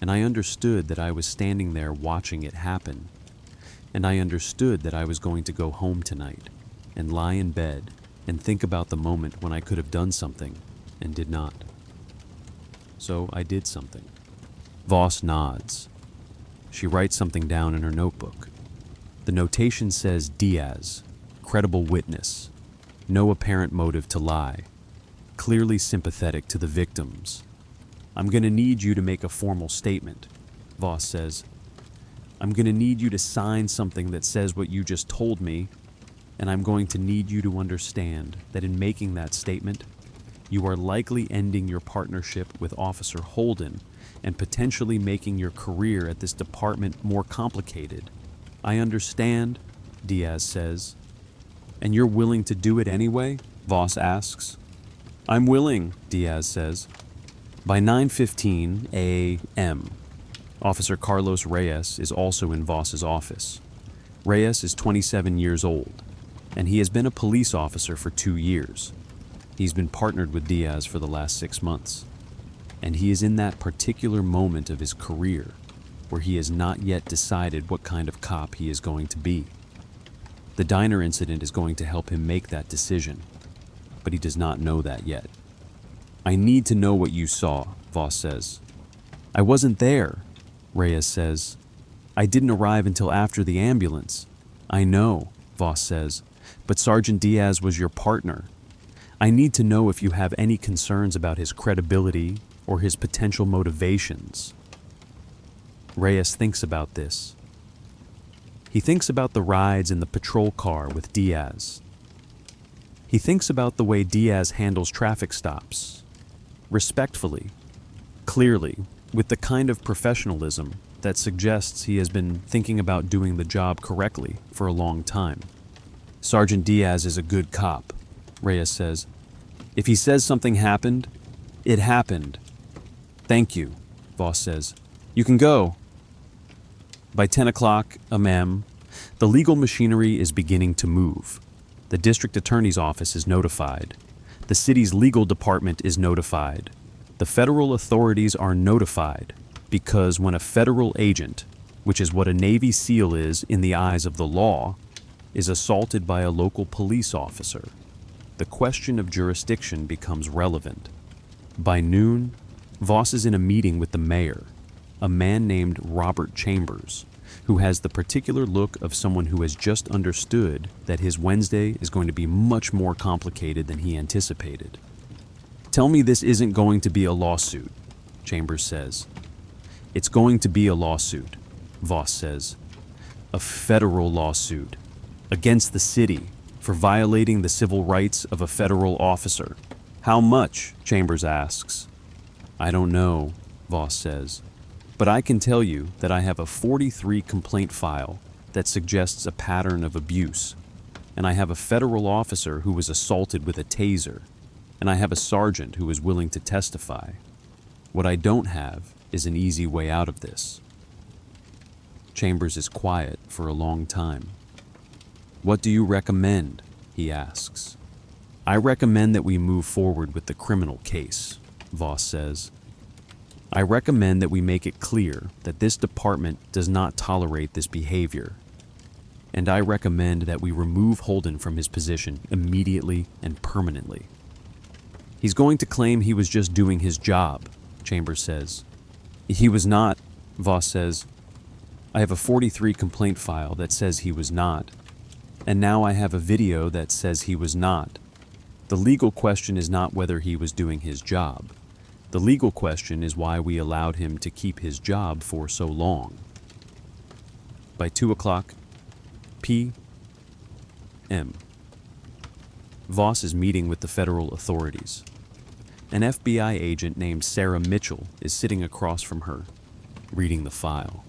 And I understood that I was standing there watching it happen, and I understood that I was going to go home tonight and lie in bed and think about the moment when I could have done something and did not. So I did something." Voss nods. She writes something down in her notebook. The notation says Diaz, credible witness, no apparent motive to lie, clearly sympathetic to the victims. "I'm going to need you to make a formal statement," Voss says. "I'm going to need you to sign something that says what you just told me, and I'm going to need you to understand that in making that statement, you are likely ending your partnership with Officer Holden and potentially making your career at this department more complicated. I understand," Diaz says. "And you're willing to do it anyway?" Voss asks. "I'm willing," Diaz says. By 9:15 a.m., Officer Carlos Reyes is also in Voss's office. Reyes is 27 years old, and he has been a police officer for 2 years. He's been partnered with Diaz for the last 6 months, and he is in that particular moment of his career where he has not yet decided what kind of cop he is going to be. The diner incident is going to help him make that decision, but he does not know that yet. "I need to know what you saw," Voss says. "I wasn't there," Reyes says. "I didn't arrive until after the ambulance." "I know," Voss says, "but Sergeant Diaz was your partner. I need to know if you have any concerns about his credibility or his potential motivations." Reyes thinks about this. He thinks about the rides in the patrol car with Diaz. He thinks about the way Diaz handles traffic stops. Respectfully, clearly, with the kind of professionalism that suggests he has been thinking about doing the job correctly for a long time. "Sergeant Diaz is a good cop," Reyes says. "If he says something happened, it happened." "Thank you," Voss says. "You can go." By 10 o'clock a.m., the legal machinery is beginning to move. The district attorney's office is notified. The city's legal department is notified. The federal authorities are notified because when a federal agent, which is what a Navy SEAL is in the eyes of the law, is assaulted by a local police officer, the question of jurisdiction becomes relevant. By noon, Voss is in a meeting with the mayor, a man named Robert Chambers, who has the particular look of someone who has just understood that his Wednesday is going to be much more complicated than he anticipated. "Tell me this isn't going to be a lawsuit," Chambers says. "It's going to be a lawsuit," Voss says. "A federal lawsuit against the city for violating the civil rights of a federal officer. How much? Chambers asks. I don't know, Voss says, but I can tell you that I have a 43 complaint file that suggests a pattern of abuse, and I have a federal officer who was assaulted with a taser, and I have a sergeant who is willing to testify. What I don't have is an easy way out of this. Chambers is quiet for a long time. What do you recommend? He asks. I recommend that we move forward with the criminal case, Voss says. I recommend that we make it clear that this department does not tolerate this behavior. And I recommend that we remove Holden from his position immediately and permanently. He's going to claim he was just doing his job, Chambers says. He was not, Voss says. I have a 43 complaint file that says he was not. And now I have a video that says he was not. The legal question is not whether he was doing his job. The legal question is why we allowed him to keep his job for so long. By 2:00 p.m., Voss is meeting with the federal authorities. An FBI agent named Sarah Mitchell is sitting across from her, reading the file.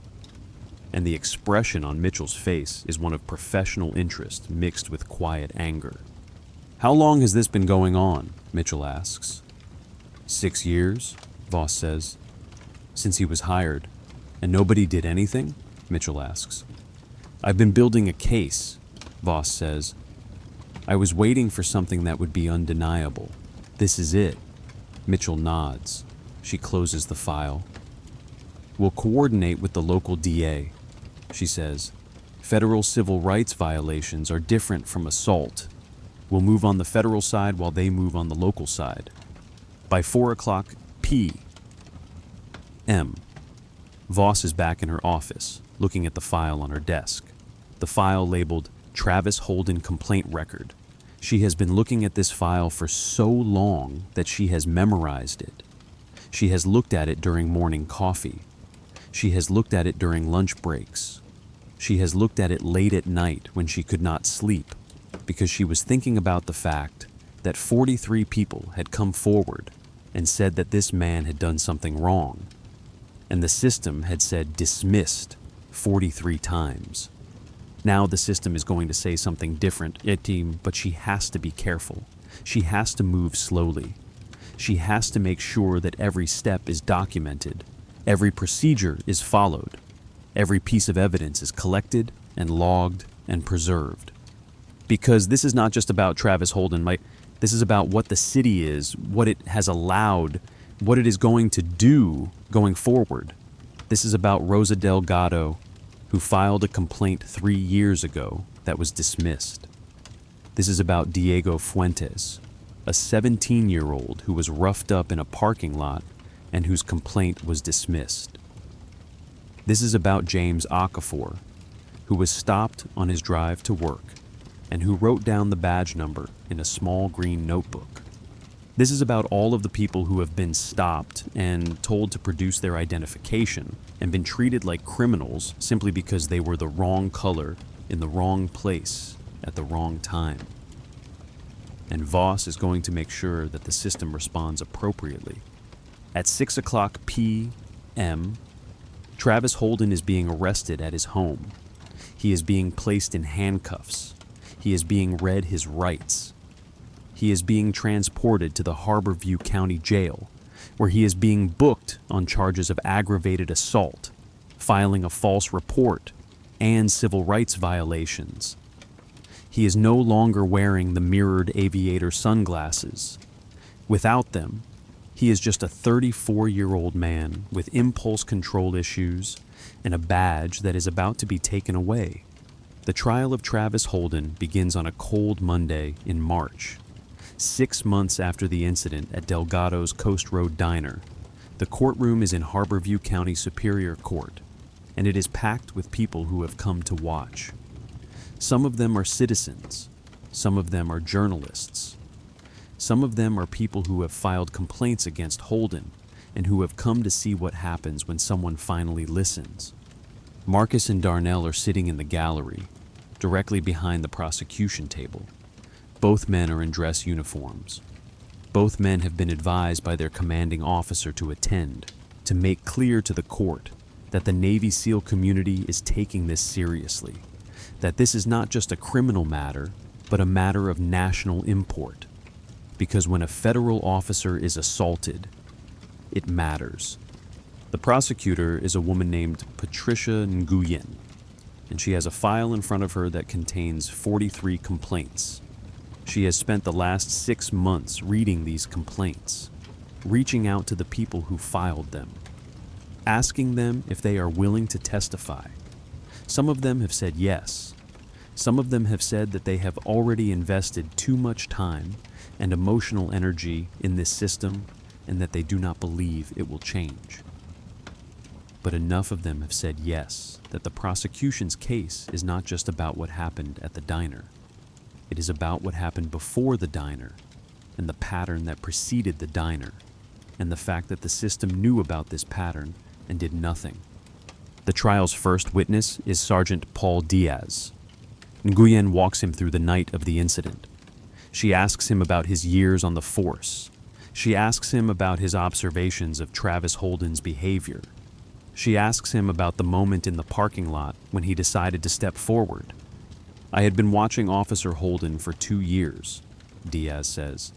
And the expression on Mitchell's face is one of professional interest mixed with quiet anger. How long has this been going on? Mitchell asks. 6 years, Voss says. Since he was hired. And nobody did anything? Mitchell asks. I've been building a case, Voss says. I was waiting for something that would be undeniable. This is it. Mitchell nods. She closes the file. We'll coordinate with the local DA, she says. Federal civil rights violations are different from assault. We'll move on the federal side while they move on the local side. By 4:00 p.m., Voss is back in her office, looking at the file on her desk. The file labeled Travis Holden Complaint Record. She has been looking at this file for so long that she has memorized it. She has looked at it during morning coffee. She has looked at it during lunch breaks. She has looked at it late at night when she could not sleep, because she was thinking about the fact that 43 people had come forward and said that this man had done something wrong, and the system had said dismissed 43 times. Now the system is going to say something different, but she has to be careful. She has to move slowly. She has to make sure that every step is documented, every procedure is followed, every piece of evidence is collected and logged and preserved. Because this is not just about Travis Holden, this is about what the city is, what it has allowed, what it is going to do going forward. This is about Rosa Delgado, who filed a complaint 3 years ago that was dismissed. This is about Diego Fuentes, a 17-year-old who was roughed up in a parking lot and whose complaint was dismissed. This is about James Okafor, who was stopped on his drive to work and who wrote down the badge number in a small green notebook. This is about all of the people who have been stopped and told to produce their identification and been treated like criminals simply because they were the wrong color in the wrong place at the wrong time. And Voss is going to make sure that the system responds appropriately. At 6:00 p.m., Travis Holden is being arrested at his home. He is being placed in handcuffs. He is being read his rights. He is being transported to the Harborview County Jail, where he is being booked on charges of aggravated assault, filing a false report, and civil rights violations. He is no longer wearing the mirrored aviator sunglasses. Without them, he is just a 34-year-old man with impulse control issues and a badge that is about to be taken away. The trial of Travis Holden begins on a cold Monday in March. 6 months after the incident at Delgado's Coast Road Diner, the courtroom is in Harborview County Superior Court, and it is packed with people who have come to watch. Some of them are citizens. Some of them are journalists. Some of them are people who have filed complaints against Holden and who have come to see what happens when someone finally listens. Marcus and Darnell are sitting in the gallery, directly behind the prosecution table. Both men are in dress uniforms. Both men have been advised by their commanding officer to attend, to make clear to the court that the Navy SEAL community is taking this seriously, that this is not just a criminal matter, but a matter of national import. Because when a federal officer is assaulted, it matters. The prosecutor is a woman named Patricia Nguyen, and she has a file in front of her that contains 43 complaints. She has spent the last 6 months reading these complaints, reaching out to the people who filed them, asking them if they are willing to testify. Some of them have said yes. Some of them have said that they have already invested too much time and emotional energy in this system and that they do not believe it will change. But enough of them have said yes, that the prosecution's case is not just about what happened at the diner. It is about what happened before the diner, and the pattern that preceded the diner, and the fact that the system knew about this pattern and did nothing. The trial's first witness is Sergeant Paul Diaz. Nguyen walks him through the night of the incident. She asks him about his years on the force. She asks him about his observations of Travis Holden's behavior. She asks him about the moment in the parking lot when he decided to step forward. I had been watching Officer Holden for 2 years, Diaz says.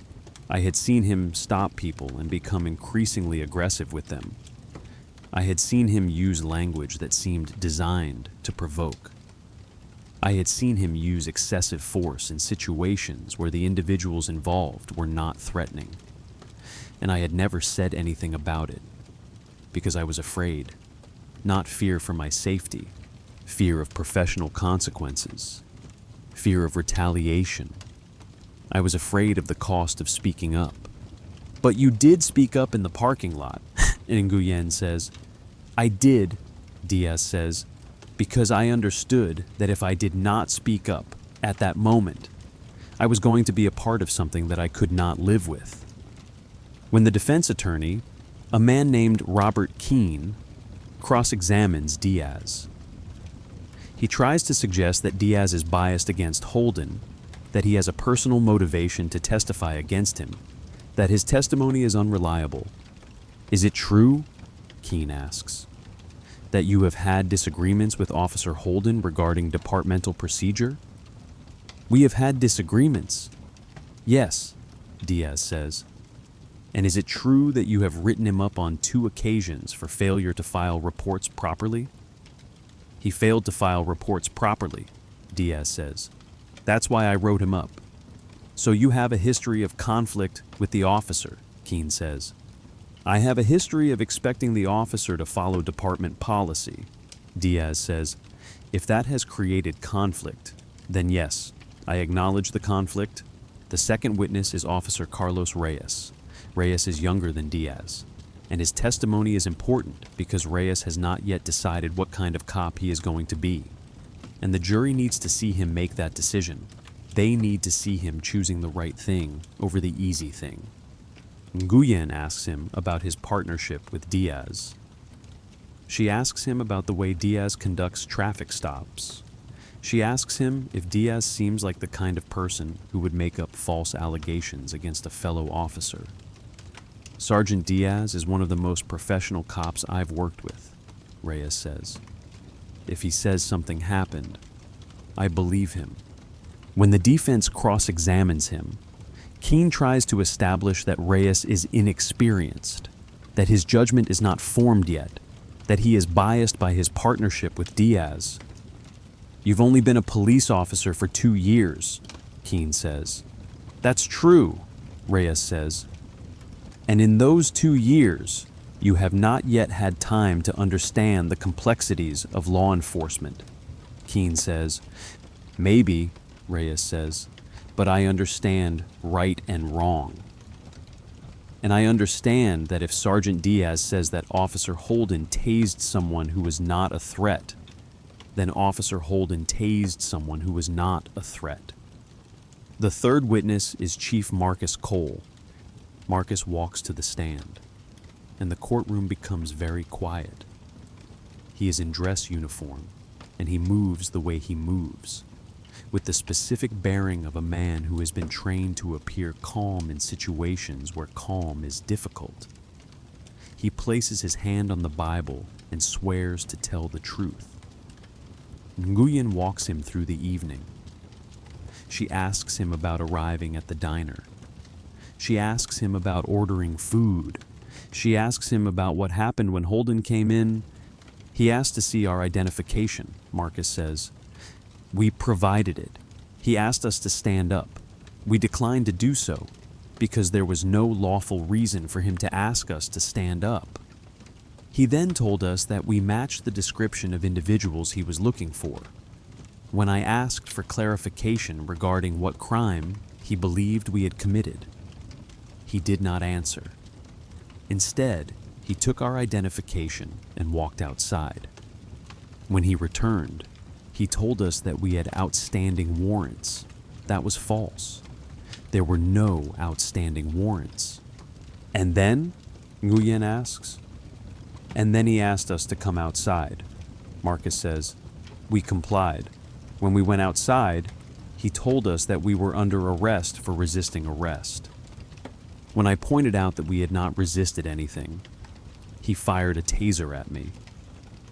I had seen him stop people and become increasingly aggressive with them. I had seen him use language that seemed designed to provoke. I had seen him use excessive force in situations where the individuals involved were not threatening. And I had never said anything about it, because I was afraid. Not fear for my safety, fear of professional consequences, fear of retaliation. I was afraid of the cost of speaking up. But you did speak up in the parking lot, Nguyen says. I did, Diaz says, because I understood that if I did not speak up at that moment, I was going to be a part of something that I could not live with. When the defense attorney, a man named Robert Keene, cross-examines Diaz, he tries to suggest that Diaz is biased against Holden, that he has a personal motivation to testify against him, that his testimony is unreliable. Is it true, Keene asks, that you have had disagreements with Officer Holden regarding departmental procedure? We have had disagreements. Yes, Diaz says. And is it true that you have written him up on 2 occasions for failure to file reports properly? He failed to file reports properly, Diaz says. That's why I wrote him up. So you have a history of conflict with the officer, Keene says. I have a history of expecting the officer to follow department policy, Diaz says. If that has created conflict, then yes, I acknowledge the conflict. The second witness is Officer Carlos Reyes. Reyes is younger than Diaz, and his testimony is important because Reyes has not yet decided what kind of cop he is going to be. And the jury needs to see him make that decision. They need to see him choosing the right thing over the easy thing. Nguyen asks him about his partnership with Diaz. She asks him about the way Diaz conducts traffic stops. She asks him if Diaz seems like the kind of person who would make up false allegations against a fellow officer. Sergeant Diaz is one of the most professional cops I've worked with, Reyes says. If he says something happened, I believe him. When the defense cross-examines him, Keene tries to establish that Reyes is inexperienced, that his judgment is not formed yet, that he is biased by his partnership with Diaz. You've only been a police officer for 2 years, Keene says. That's true, Reyes says. And in those 2 years, you have not yet had time to understand the complexities of law enforcement, Keene says. Maybe, Reyes says, but I understand right and wrong. And I understand that if Sergeant Diaz says that Officer Holden tased someone who was not a threat, then Officer Holden tased someone who was not a threat. The third witness is Chief Marcus Cole. Marcus walks to the stand, and the courtroom becomes very quiet. He is in dress uniform, and he moves the way he moves. with the specific bearing of a man who has been trained to appear calm in situations where calm is difficult. He places his hand on the Bible and swears to tell the truth. Nguyen walks him through the evening. She asks him about arriving at the diner. She asks him about ordering food. She asks him about what happened when Holden came in. He asked to see our identification, Marcus says. We provided it. He asked us to stand up. We declined to do so because there was no lawful reason for him to ask us to stand up. He then told us that we matched the description of individuals he was looking for. When I asked for clarification regarding what crime he believed we had committed, he did not answer. Instead, he took our identification and walked outside. When he returned, he told us that we had outstanding warrants. That was false. There were no outstanding warrants. And then? Nguyen asks. And then he asked us to come outside. Marcus says, we complied. When we went outside, he told us that we were under arrest for resisting arrest. When I pointed out that we had not resisted anything, he fired a taser at me.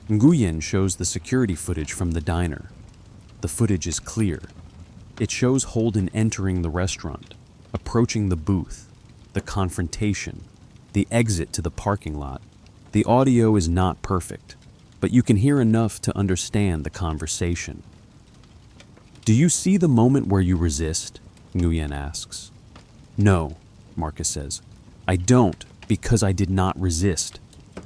Nguyen shows the security footage from the diner. The footage is clear. It shows Holden entering the restaurant, approaching the booth, the confrontation, the exit to the parking lot. The audio is not perfect, but you can hear enough to understand the conversation. Do you see the moment where you resist? Nguyen asks. No, Marcus says. I don't, because I did not resist.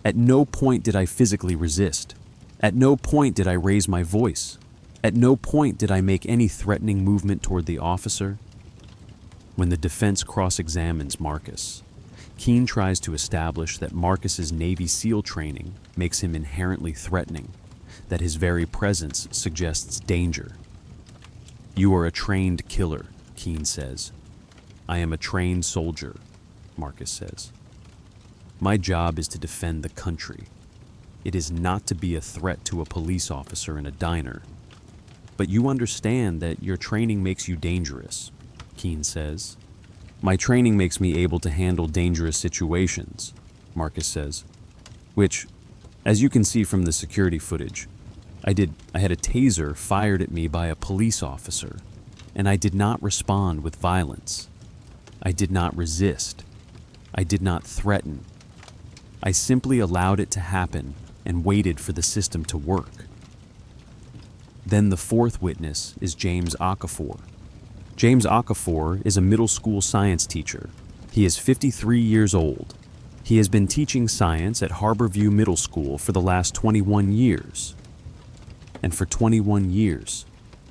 At no point did I physically resist. At no point did I raise my voice. At no point did I make any threatening movement toward the officer. When the defense cross-examines Marcus, Keene tries to establish that Marcus's Navy SEAL training makes him inherently threatening, that his very presence suggests danger. You are a trained killer, Keene says. I am a trained soldier, Marcus says. My job is to defend the country. It is not to be a threat to a police officer in a diner. But you understand that your training makes you dangerous, Keene says. My training makes me able to handle dangerous situations, Marcus says. Which, as you can see from the security footage, I had a taser fired at me by a police officer, and I did not respond with violence. I did not resist. I did not threaten. I simply allowed it to happen and waited for the system to work. Then the fourth witness is James Okafor. James Okafor is a middle school science teacher. He is 53 years old. He has been teaching science at Harborview Middle School for the last 21 years. And for 21 years,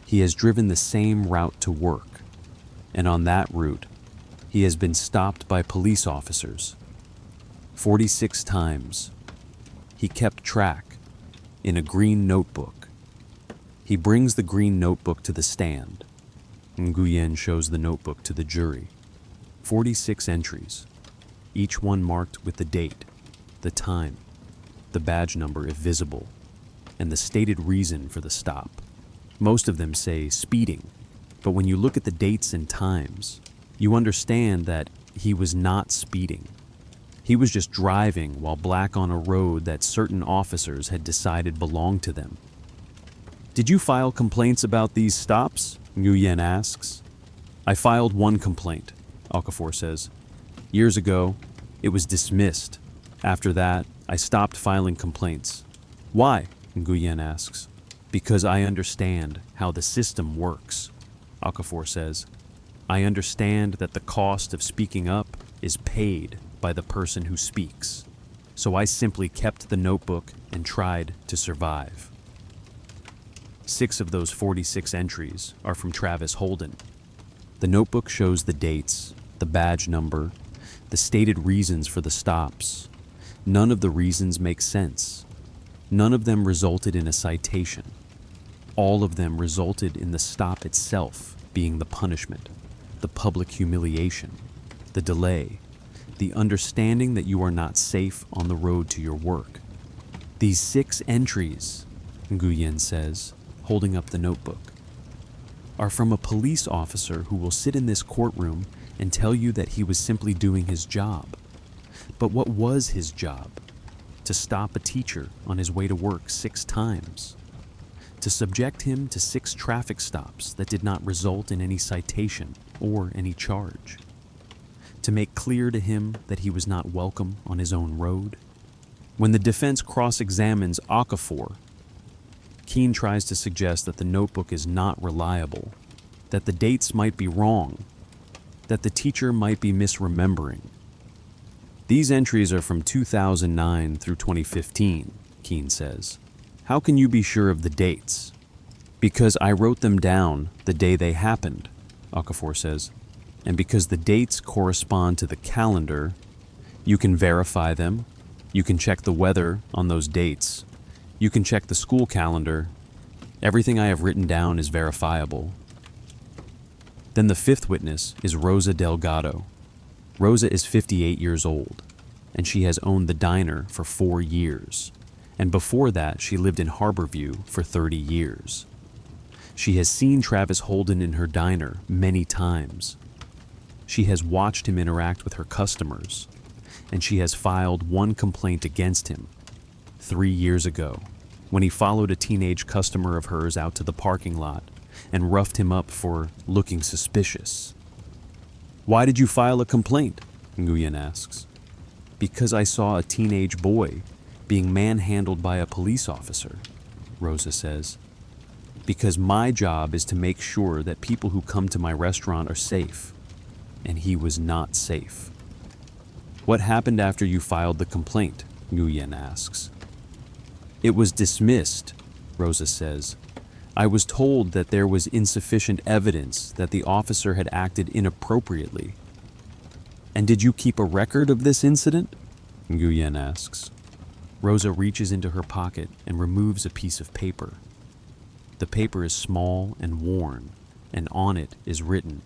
he has driven the same route to work. And on that route, he has been stopped by police officers 46 times. He kept track in a green notebook. He brings the green notebook to the stand. Nguyen shows the notebook to the jury. 46 entries, each one marked with the date, the time, the badge number if visible, and the stated reason for the stop. Most of them say speeding, but when you look at the dates and times, you understand that he was not speeding. He was just driving while black on a road that certain officers had decided belonged to them. Did you file complaints about these stops? Nguyen asks. I filed one complaint, Okafor says. Years ago, it was dismissed. After that, I stopped filing complaints. Why? Nguyen asks. Because I understand how the system works, Okafor says. I understand that the cost of speaking up is paid by the person who speaks. So I simply kept the notebook and tried to survive. 6 of those 46 entries are from Travis Holden. The notebook shows the dates, the badge number, the stated reasons for the stops. None of the reasons make sense. None of them resulted in a citation. All of them resulted in the stop itself being the punishment, the public humiliation, the delay, the understanding that you are not safe on the road to your work. These 6 entries, Nguyen says, holding up the notebook. are from a police officer who will sit in this courtroom and tell you that he was simply doing his job. But what was his job? To stop a teacher on his way to work 6 times. To subject him to 6 traffic stops that did not result in any citation or any charge. To make clear to him that he was not welcome on his own road. When the defense cross-examines Okafor, Keene tries to suggest that the notebook is not reliable, that the dates might be wrong, that the teacher might be misremembering. These entries are from 2009 through 2015, Keene says. How can you be sure of the dates? Because I wrote them down the day they happened, Okafor says. And because the dates correspond to the calendar, you can verify them, you can check the weather on those dates, you can check the school calendar. Everything I have written down is verifiable. Then the 5th witness is Rosa Delgado. Rosa is 58 years old, and she has owned the diner for 4 years. And before that, she lived in Harborview for 30 years. She has seen Travis Holden in her diner many times. She has watched him interact with her customers, and she has filed 1 complaint against him 3 years ago, when he followed a teenage customer of hers out to the parking lot and roughed him up for looking suspicious. Why did you file a complaint? Nguyen asks. Because I saw a teenage boy being manhandled by a police officer, Rosa says. Because my job is to make sure that people who come to my restaurant are safe, and he was not safe. What happened after you filed the complaint? Nguyen asks. It was dismissed, Rosa says. I was told that there was insufficient evidence that the officer had acted inappropriately. And did you keep a record of this incident? Nguyen asks. Rosa reaches into her pocket and removes a piece of paper. The paper is small and worn, and on it is written,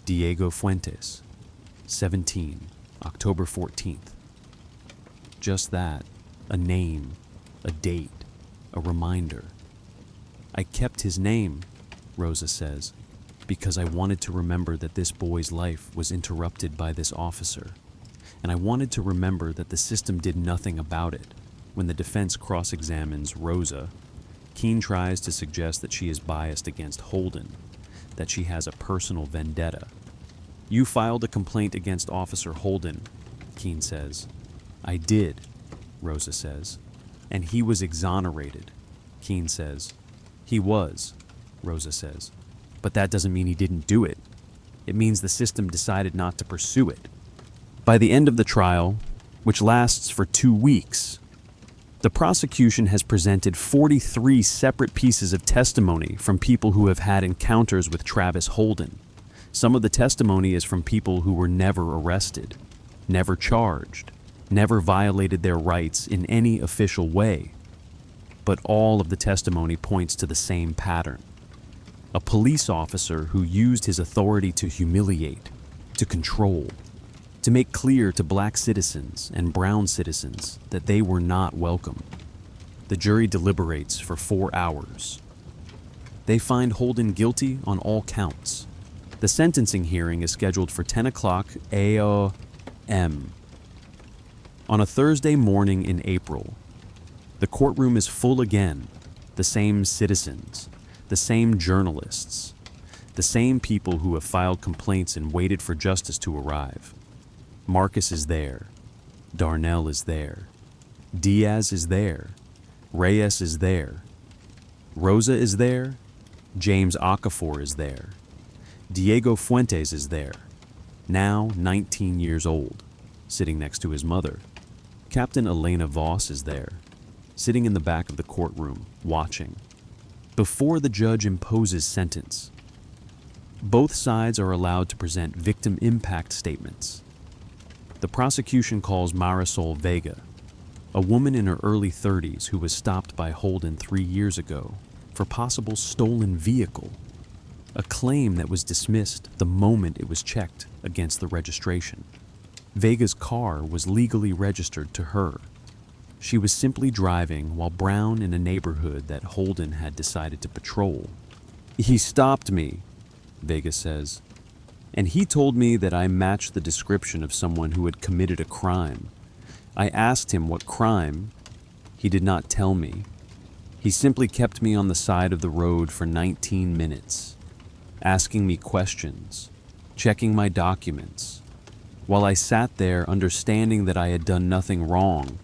Diego Fuentes, 17, October 14th. Just that, a name, a date, a reminder. I kept his name, Rosa says, because I wanted to remember that this boy's life was interrupted by this officer, and I wanted to remember that the system did nothing about it. When the defense cross-examines Rosa, Keene tries to suggest that she is biased against Holden, that she has a personal vendetta. You filed a complaint against Officer Holden, Keene says. I did, Rosa says. And he was exonerated, Keene says. He was, Rosa says. But that doesn't mean he didn't do it. It means the system decided not to pursue it. By the end of the trial, which lasts for 2 weeks, the prosecution has presented 43 separate pieces of testimony from people who have had encounters with Travis Holden. Some of the testimony is from people who were never arrested, never charged, never violated their rights in any official way. But all of the testimony points to the same pattern. A police officer who used his authority to humiliate, to control, to make clear to black citizens and brown citizens that they were not welcome. The jury deliberates for 4 hours. They find Holden guilty on all counts. The sentencing hearing is scheduled for 10 o'clock a.m. On a Thursday morning in April, the courtroom is full again. The same citizens, the same journalists, the same people who have filed complaints and waited for justice to arrive. Marcus is there. Darnell is there. Diaz is there. Reyes is there. Rosa is there. James Okafor is there. Diego Fuentes is there, now 19 years old, sitting next to his mother. Captain Elena Voss is there, sitting in the back of the courtroom, watching. Before the judge imposes sentence, both sides are allowed to present victim impact statements. The prosecution calls Marisol Vega, a woman in her early 30s who was stopped by Holden 3 years ago for possible stolen vehicle, a claim that was dismissed the moment it was checked against the registration. Vega's car was legally registered to her. She was simply driving while brown in a neighborhood that Holden had decided to patrol. He stopped me, Vega says, and he told me that I matched the description of someone who had committed a crime. I asked him what crime. He did not tell me. He simply kept me on the side of the road for 19 minutes, asking me questions, checking my documents, while I sat there understanding that I had done nothing wrong,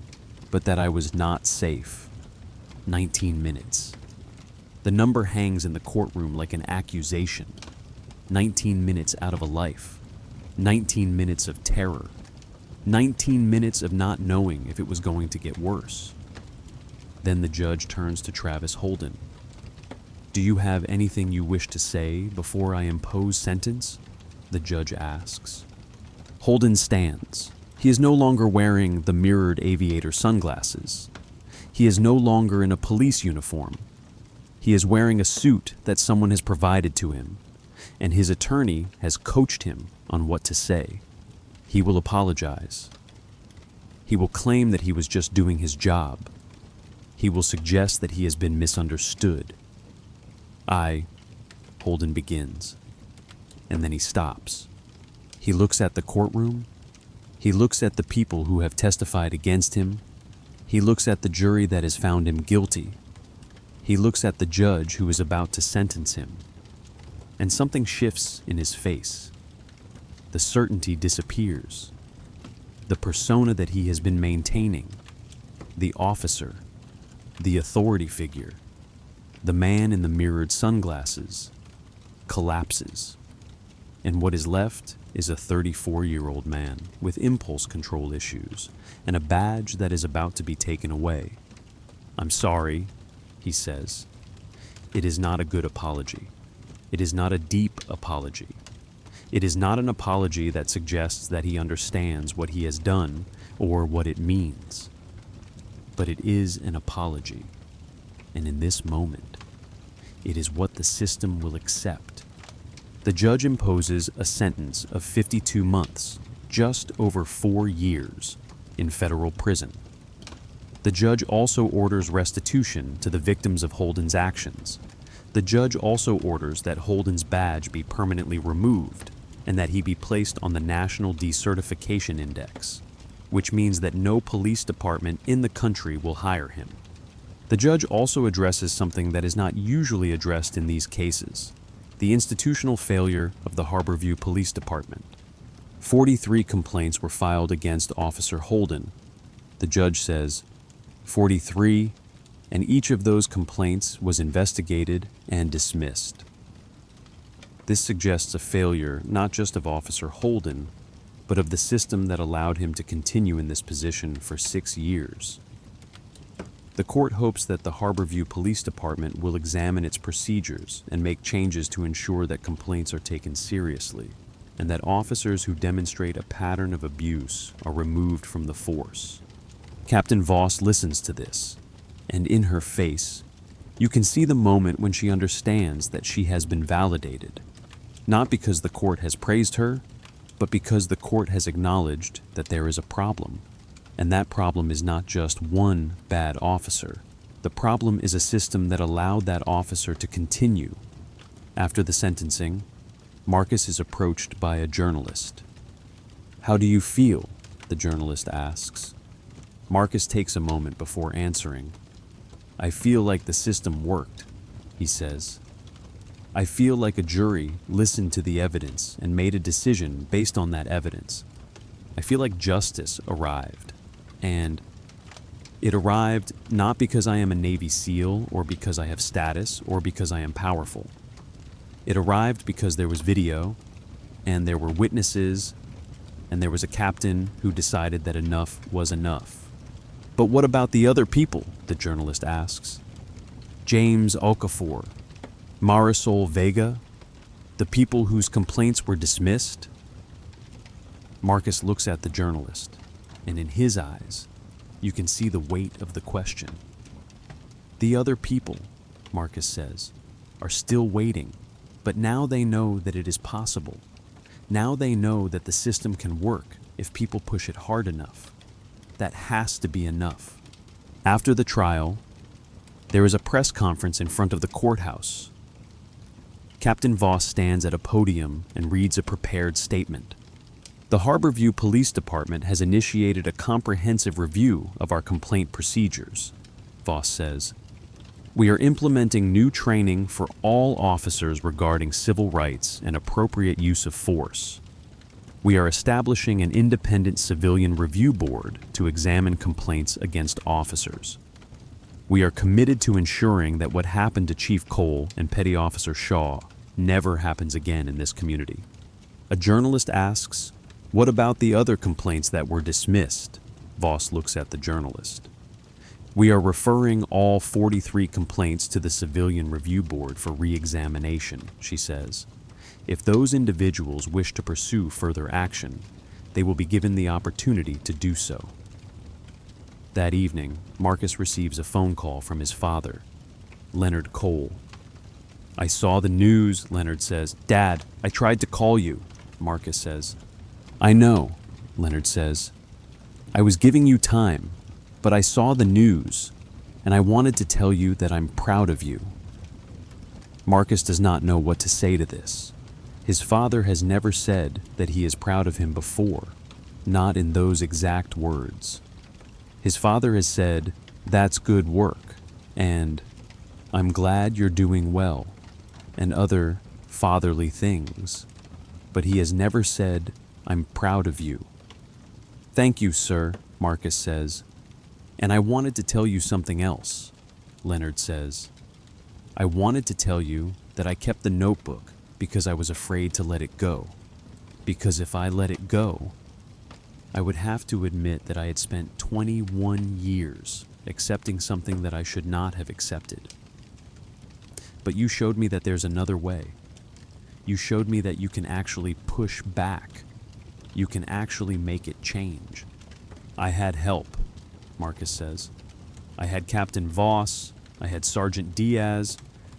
but that I was not safe. 19 minutes. The number hangs in the courtroom like an accusation. 19 minutes out of a life. 19 minutes of terror. 19 minutes of not knowing if it was going to get worse. Then the judge turns to Travis Holden. "Do you have anything you wish to say before I impose sentence?" the judge asks. Holden stands. He is no longer wearing the mirrored aviator sunglasses. He is no longer in a police uniform. He is wearing a suit that someone has provided to him, and his attorney has coached him on what to say. He will apologize. He will claim that he was just doing his job. He will suggest that he has been misunderstood. Holden begins, and then he stops. He looks at the courtroom. He looks at the people who have testified against him. He looks at the jury that has found him guilty. He looks at the judge who is about to sentence him. And something shifts in his face. The certainty disappears. The persona that he has been maintaining, the officer, the authority figure, the man in the mirrored sunglasses, collapses. And what is left is a 34-year-old man with impulse control issues and a badge that is about to be taken away. "I'm sorry," he says. It is not a good apology. It is not a deep apology. It is not an apology that suggests that he understands what he has done or what it means. But it is an apology. And in this moment, it is what the system will accept. The judge imposes a sentence of 52 months, just over 4 years, in federal prison. The judge also orders restitution to the victims of Holden's actions. The judge also orders that Holden's badge be permanently removed and that he be placed on the National Decertification Index, which means that no police department in the country will hire him. The judge also addresses something that is not usually addressed in these cases: the institutional failure of the Harborview Police Department. 43 complaints were filed against Officer Holden. The judge says, 43, and each of those complaints was investigated and dismissed. This suggests a failure not just of Officer Holden, but of the system that allowed him to continue in this position for 6 years. The court hopes that the Harborview Police Department will examine its procedures and make changes to ensure that complaints are taken seriously, and that officers who demonstrate a pattern of abuse are removed from the force. Captain Voss listens to this, and in her face, you can see the moment when she understands that she has been validated, not because the court has praised her, but because the court has acknowledged that there is a problem. And that problem is not just one bad officer. The problem is a system that allowed that officer to continue. After the sentencing, Marcus is approached by a journalist. "How do you feel?" the journalist asks. Marcus takes a moment before answering. "I feel like the system worked," he says. "I feel like a jury listened to the evidence and made a decision based on that evidence. I feel like justice arrived. And it arrived not because I am a Navy SEAL or because I have status or because I am powerful. It arrived because there was video, and there were witnesses, and there was a captain who decided that enough was enough." "But what about the other people?" the journalist asks. "James Okafor, Marisol Vega, the people whose complaints were dismissed?" Marcus looks at the journalist, and in his eyes, you can see the weight of the question. "The other people," Marcus says, "are still waiting, but now they know that it is possible. Now they know that the system can work if people push it hard enough. That has to be enough." After the trial, there is a press conference in front of the courthouse. Captain Voss stands at a podium and reads a prepared statement. The Harborview Police Department has initiated a comprehensive review of our complaint procedures, Voss says. We are implementing new training for all officers regarding civil rights and appropriate use of force. We are establishing an independent civilian review board to examine complaints against officers. We are committed to ensuring that what happened to Chief Cole and Petty Officer Shaw never happens again in this community. A journalist asks, "What about the other complaints that were dismissed?" Voss looks at the journalist. "We are referring all 43 complaints to the Civilian Review Board for re-examination," she says. "If those individuals wish to pursue further action, they will be given the opportunity to do so." That evening, Marcus receives a phone call from his father, Leonard Cole. "I saw the news," Leonard says. "Dad, I tried to call you," Marcus says. "I know," Leonard says. "I was giving you time, but I saw the news, and I wanted to tell you that I'm proud of you." Marcus does not know what to say to this. His father has never said that he is proud of him before, not in those exact words. His father has said, "That's good work," and "I'm glad you're doing well," and other fatherly things, but he has never said, "I'm proud of you." "Thank you, sir," Marcus says. "And I wanted to tell you something else," Leonard says. "I wanted to tell you that I kept the notebook because I was afraid to let it go. Because if I let it go, I would have to admit that I had spent 21 years accepting something that I should not have accepted. But you showed me that there's another way. You showed me that you can actually push back. You can actually make it change. I had help," Marcus says. "I had Captain Voss, I had Sergeant Diaz,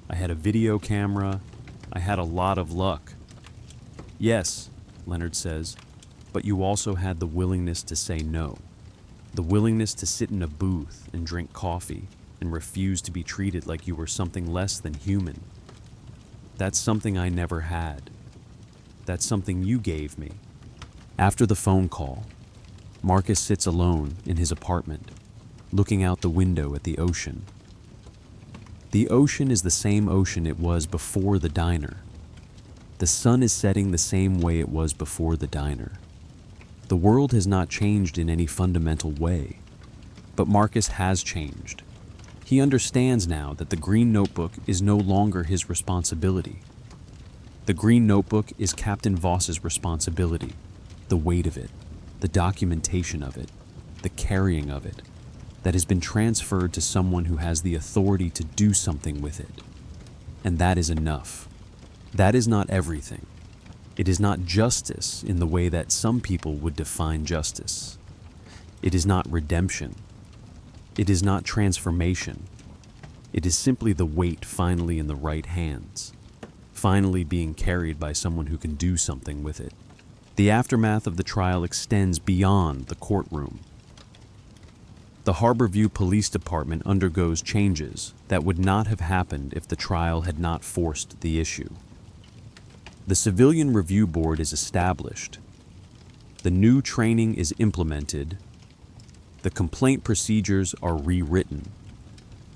I had a video camera, I had a lot of luck." "Yes," Leonard says, "but you also had the willingness to say no. The willingness to sit in a booth and drink coffee and refuse to be treated like you were something less than human. That's something I never had. That's something you gave me." After the phone call, Marcus sits alone in his apartment, looking out the window at the ocean. The ocean is the same ocean it was before the diner. The sun is setting the same way it was before the diner. The world has not changed in any fundamental way, but Marcus has changed. He understands now that the green notebook is no longer his responsibility. The green notebook is Captain Voss's responsibility, the weight of it, the documentation of it, the carrying of it, that has been transferred to someone who has the authority to do something with it. And that is enough. That is not everything. It is not justice in the way that some people would define justice. It is not redemption. It is not transformation. It is simply the weight finally in the right hands, finally being carried by someone who can do something with it. The aftermath of the trial extends beyond the courtroom. The Harborview Police Department undergoes changes that would not have happened if the trial had not forced the issue. The Civilian Review Board is established. The new training is implemented. The complaint procedures are rewritten.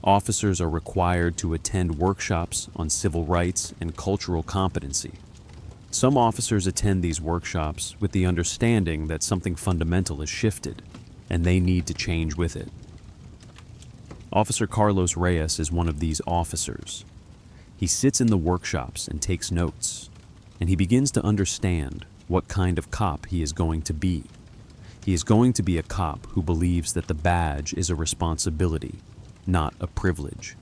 Officers are required to attend workshops on civil rights and cultural competency. Some officers attend these workshops with the understanding that something fundamental has shifted, and they need to change with it. Officer Carlos Reyes is one of these officers. He sits in the workshops and takes notes, and he begins to understand what kind of cop he is going to be. He is going to be a cop who believes that the badge is a responsibility, not a privilege.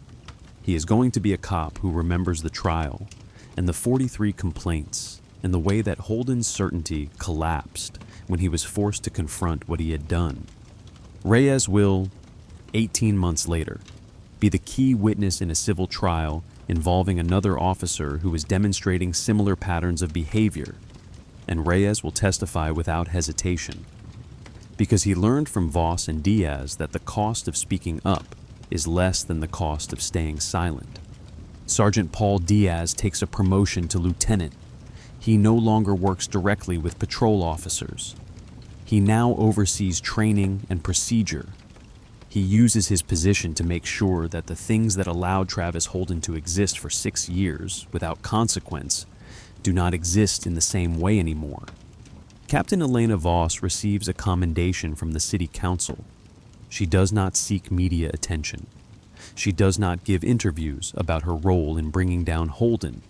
He is going to be a cop who remembers the trial and the 43 complaints and the way that Holden's certainty collapsed when he was forced to confront what he had done. Reyes will, 18 months later, be the key witness in a civil trial involving another officer who is demonstrating similar patterns of behavior, and Reyes will testify without hesitation, because he learned from Voss and Diaz that the cost of speaking up is less than the cost of staying silent. Sergeant Paul Diaz takes a promotion to lieutenant. He no longer works directly with patrol officers. He now oversees training and procedure. He uses his position to make sure that the things that allowed Travis Holden to exist for 6 years without consequence do not exist in the same way anymore. Captain Elena Voss receives a commendation from the city council. She does not seek media attention. She does not give interviews about her role in bringing down Holden.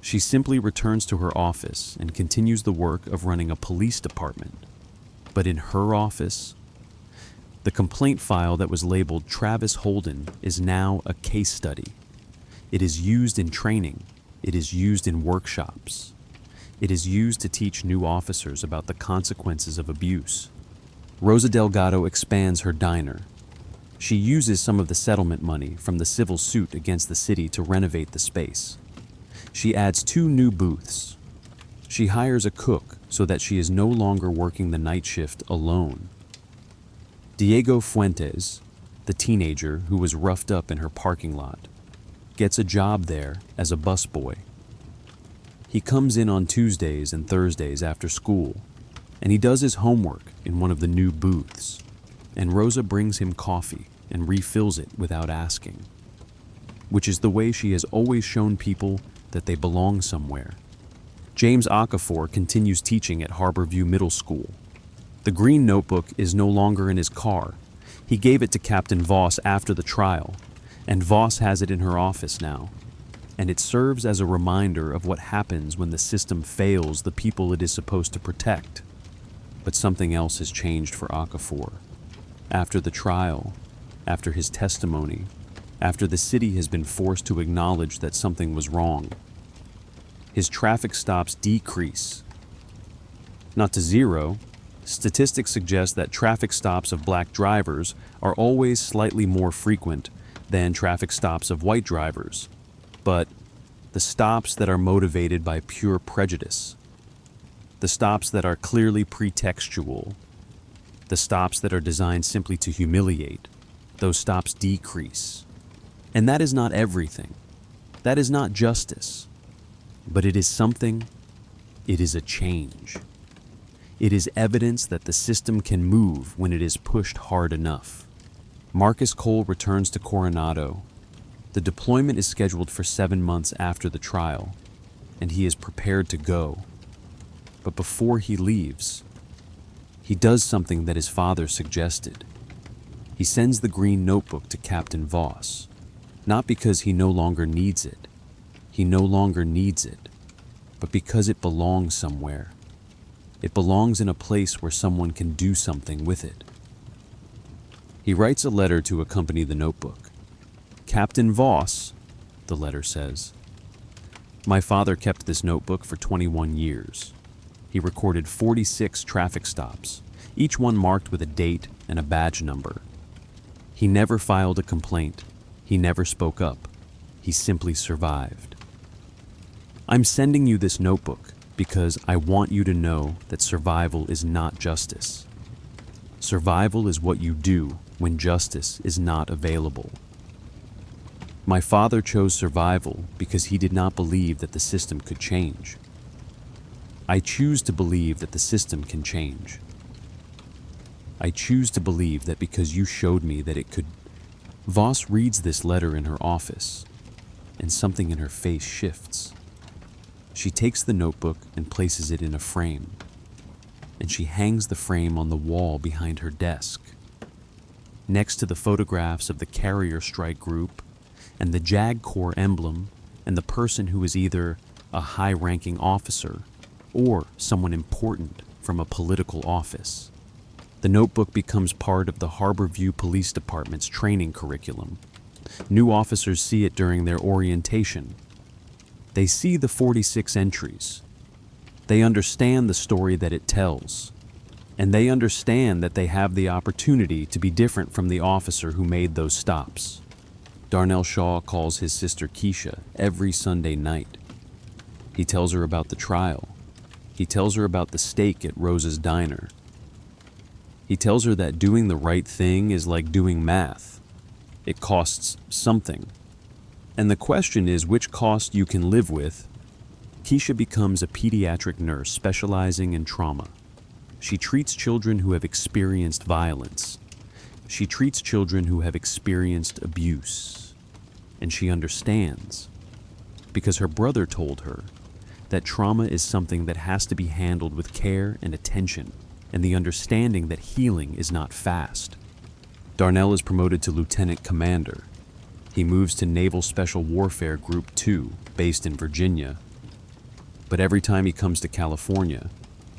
She simply returns to her office and continues the work of running a police department. But in her office, the complaint file that was labeled Travis Holden is now a case study. It is used in training. It is used in workshops. It is used to teach new officers about the consequences of abuse. Rosa Delgado expands her diner. She uses some of the settlement money from the civil suit against the city to renovate the space. She adds 2 new booths. She hires a cook so that she is no longer working the night shift alone. Diego Fuentes, the teenager who was roughed up in her parking lot, gets a job there as a busboy. He comes in on Tuesdays and Thursdays after school, and he does his homework in one of the new booths, and Rosa brings him coffee and refills it without asking, which is the way she has always shown people that they belong somewhere. James Okafor continues teaching at Harborview Middle School. The green notebook is no longer in his car. He gave it to Captain Voss after the trial, and Voss has it in her office now. And it serves as a reminder of what happens when the system fails the people it is supposed to protect. But something else has changed for Okafor. After the trial, after his testimony, after the city has been forced to acknowledge that something was wrong, his traffic stops decrease. Not to zero. Statistics suggest that traffic stops of black drivers are always slightly more frequent than traffic stops of white drivers. But the stops that are motivated by pure prejudice, the stops that are clearly pretextual, the stops that are designed simply to humiliate, those stops decrease. And that is not everything. That is not justice. But it is something. It is a change. It is evidence that the system can move when it is pushed hard enough. Marcus Cole returns to Coronado. The deployment is scheduled for 7 months after the trial, and he is prepared to go. But before he leaves, he does something that his father suggested. He sends the green notebook to Captain Voss, not because he no longer needs it. He no longer needs it, but because it belongs somewhere. It belongs in a place where someone can do something with it. He writes a letter to accompany the notebook. Captain Voss, the letter says, my father kept this notebook for 21 years. He recorded 46 traffic stops, each one marked with a date and a badge number. He never filed a complaint. He never spoke up. He simply survived. I'm sending you this notebook because I want you to know that survival is not justice. Survival is what you do when justice is not available. My father chose survival because he did not believe that the system could change. I choose to believe that the system can change. I choose to believe that because you showed me that it could. Voss reads this letter in her office, and something in her face shifts. She takes the notebook and places it in a frame, and she hangs the frame on the wall behind her desk, next to the photographs of the carrier strike group and the JAG Corps emblem and the person who is either a high-ranking officer or someone important from a political office. The notebook becomes part of the Harborview Police Department's training curriculum. New officers see it during their orientation. They see the 46 entries. They understand the story that it tells. And they understand that they have the opportunity to be different from the officer who made those stops. Darnell Shaw calls his sister Keisha every Sunday night. He tells her about the trial. He tells her about the steak at Rosa's diner. He tells her that doing the right thing is like doing math. It costs something. And the question is which cost you can live with. Keisha becomes a pediatric nurse specializing in trauma. She treats children who have experienced violence. She treats children who have experienced abuse. And she understands, because her brother told her, that trauma is something that has to be handled with care and attention, and the understanding that healing is not fast. Darnell is promoted to lieutenant commander. He moves to Naval Special Warfare Group 2, based in Virginia. But every time he comes to California,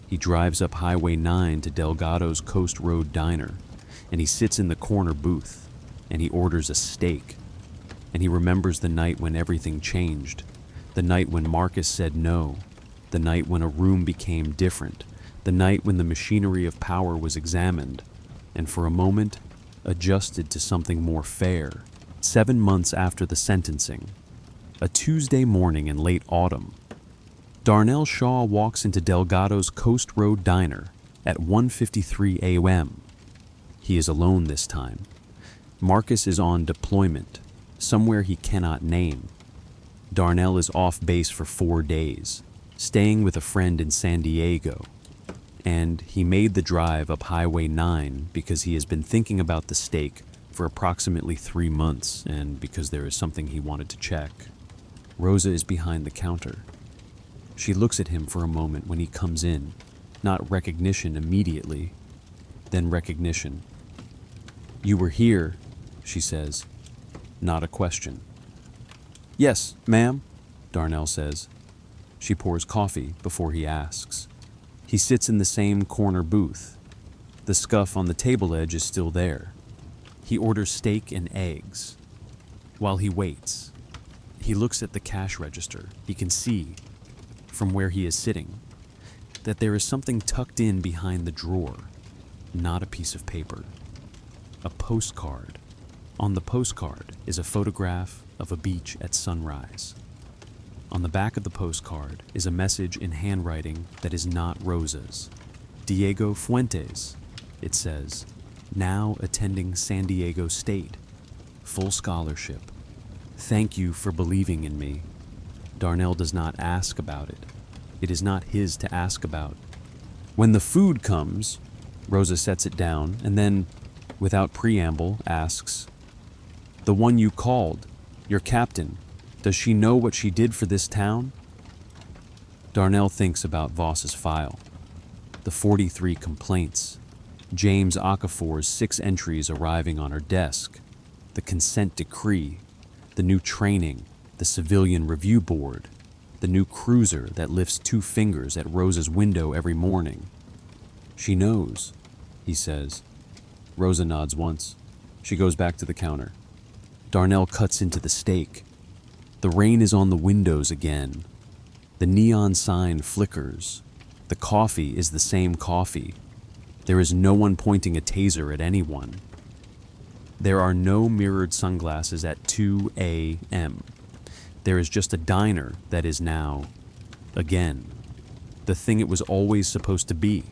he drives up Highway 9 to Delgado's Coast Road Diner, and he sits in the corner booth, and he orders a steak. And he remembers the night when everything changed, the night when Marcus said no, the night when a room became different, the night when the machinery of power was examined, and for a moment, adjusted to something more fair. 7 months after the sentencing, a Tuesday morning in late autumn, Darnell Shaw walks into Delgado's Coast Road Diner at 1:53 a.m. He is alone this time. Marcus is on deployment, somewhere he cannot name. Darnell is off base for 4 days, staying with a friend in San Diego. And he made the drive up Highway 9 because he has been thinking about the steak for approximately 3 months, and because there is something he wanted to check. Rosa is behind the counter. She looks at him for a moment when he comes in, not recognition immediately, then recognition. "You were here," she says, not a question. "Yes, ma'am," Darnell says. She pours coffee before he asks. He sits in the same corner booth. The scuff on the table edge is still there. He orders steak and eggs. While he waits, he looks at the cash register. He can see, from where he is sitting, that there is something tucked in behind the drawer, not a piece of paper. A postcard. On the postcard is a photograph of a beach at sunrise. On the back of the postcard is a message in handwriting that is not Rosa's. "Diego Fuentes," it says, "now attending San Diego State. Full scholarship. Thank you for believing in me." Darnell does not ask about it. It is not his to ask about. When the food comes, Rosa sets it down and then, without preamble, asks, "The one you called, your captain, does she know what she did for this town?" Darnell thinks about Voss's file. The 43 complaints, James Okafor's 6 entries arriving on her desk, the consent decree, the new training, the civilian review board, the new cruiser that lifts 2 fingers at Rosa's window every morning. "She knows," he says. Rosa nods once. She goes back to the counter. Darnell cuts into the steak. The rain is on the windows again. The neon sign flickers. The coffee is the same coffee. There is no one pointing a taser at anyone. There are no mirrored sunglasses at 2 a.m. There is just a diner that is now, again, the thing it was always supposed to be.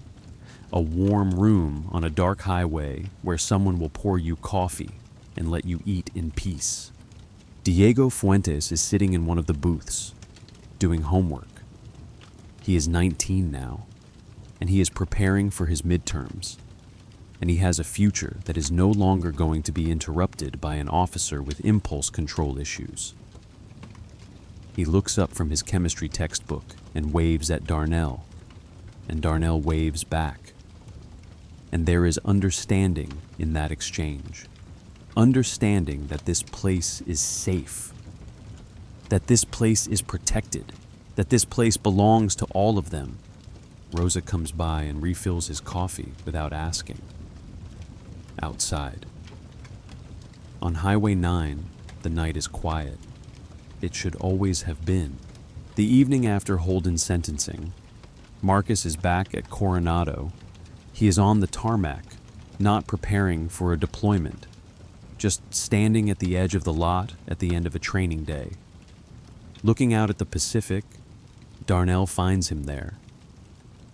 A warm room on a dark highway where someone will pour you coffee and let you eat in peace. Diego Fuentes is sitting in one of the booths, doing homework. He is 19 now, and he is preparing for his midterms, and he has a future that is no longer going to be interrupted by an officer with impulse control issues. He looks up from his chemistry textbook and waves at Darnell, and Darnell waves back. And there is understanding in that exchange. Understanding that this place is safe, that this place is protected, that this place belongs to all of them. Rosa comes by and refills his coffee without asking. Outside. On Highway 9, the night is quiet. It should always have been. The evening after Holden's sentencing, Marcus is back at Coronado. He is on the tarmac, not preparing for a deployment, just standing at the edge of the lot at the end of a training day. Looking out at the Pacific, Darnell finds him there.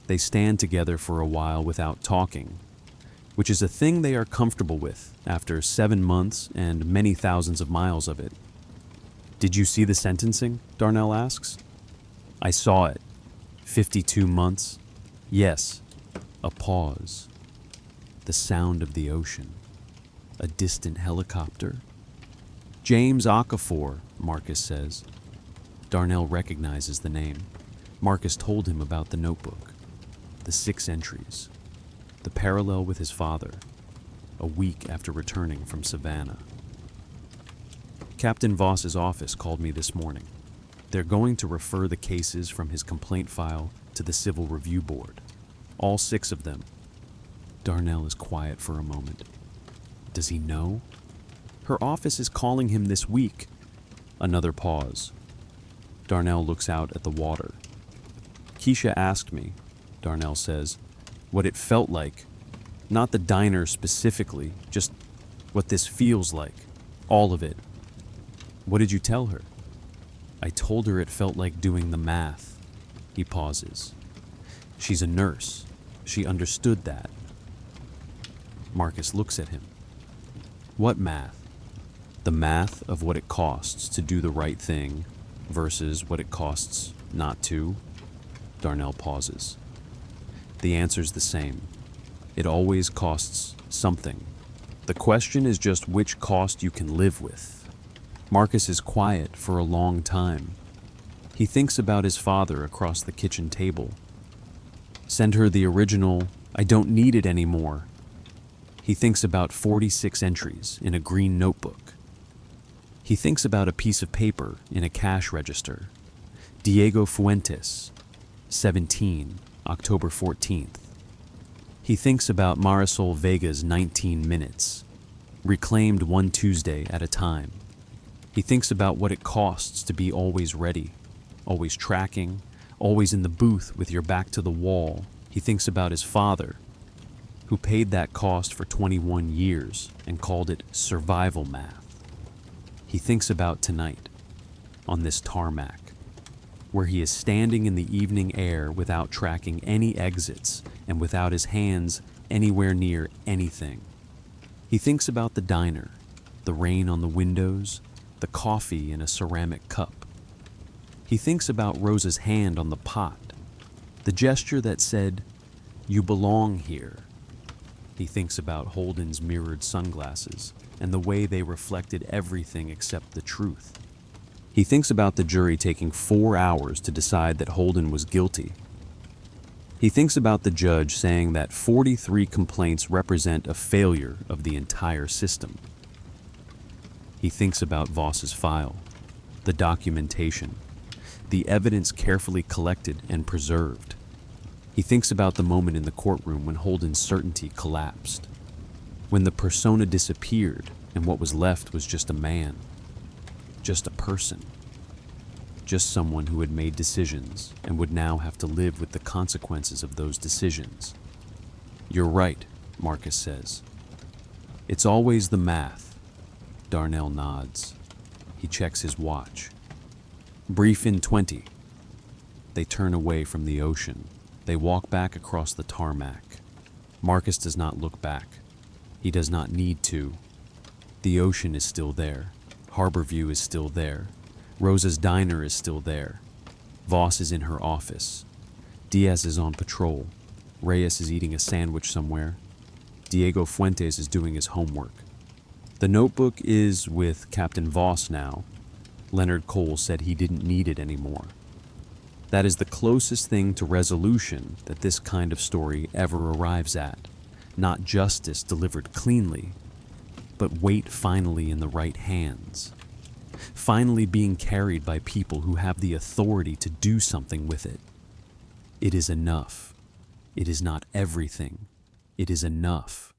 They stand together for a while without talking, which is a thing they are comfortable with after 7 months and many thousands of miles of it. Did you see the sentencing? Darnell asks. I saw it. 52 months. Yes. A pause. The sound of the ocean. A distant helicopter. James Okafor, Marcus says. Darnell recognizes the name. Marcus told him about the notebook, the 6 entries, the parallel with his father, a week after returning from Savannah. Captain Voss's office called me this morning. They're going to refer the cases from his complaint file to the Civil Review Board. All 6 of them. Darnell is quiet for a moment. Does he know? Her office is calling him this week. Another pause. Darnell looks out at the water. Keisha asked me, Darnell says, what it felt like. Not the diner specifically, just what this feels like. All of it. What did you tell her? I told her it felt like doing the math. He pauses. She's a nurse. She understood that. Marcus looks at him. What math? The math of what it costs to do the right thing versus what it costs not to? Darnell pauses. The answer's the same. It always costs something. The question is just which cost you can live with. Marcus is quiet for a long time. He thinks about his father across the kitchen table. Send her the original, I don't need it anymore. He thinks about 46 entries in a green notebook. He thinks about a piece of paper in a cash register. Diego Fuentes, 17, October 14th. He thinks about Marisol Vega's 19 minutes, reclaimed one Tuesday at a time. He thinks about what it costs to be always ready, always tracking, always in the booth with your back to the wall. He thinks about his father, who paid that cost for 21 years and called it survival math. He thinks about tonight, on this tarmac, where he is standing in the evening air without tracking any exits and without his hands anywhere near anything. He thinks about the diner, the rain on the windows, the coffee in a ceramic cup. He thinks about Rosa's hand on the pot, the gesture that said, "You belong here." He thinks about Holden's mirrored sunglasses and the way they reflected everything except the truth. He thinks about the jury taking 4 hours to decide that Holden was guilty. He thinks about the judge saying that 43 complaints represent a failure of the entire system. He thinks about Voss's file, the documentation, the evidence carefully collected and preserved. He thinks about the moment in the courtroom when Holden's certainty collapsed, when the persona disappeared and what was left was just a man, just a person, just someone who had made decisions and would now have to live with the consequences of those decisions. You're right, Marcus says. It's always the math. Darnell nods. He checks his watch. Brief in 20. They turn away from the ocean. They walk back across the tarmac. Marcus does not look back. He does not need to. The ocean is still there. Harborview is still there. Rosa's diner is still there. Voss is in her office. Diaz is on patrol. Reyes is eating a sandwich somewhere. Diego Fuentes is doing his homework. The notebook is with Captain Voss now. Leonard Cole said he didn't need it anymore. That is the closest thing to resolution that this kind of story ever arrives at. Not justice delivered cleanly, but weight finally in the right hands. Finally being carried by people who have the authority to do something with it. It is enough. It is not everything. It is enough.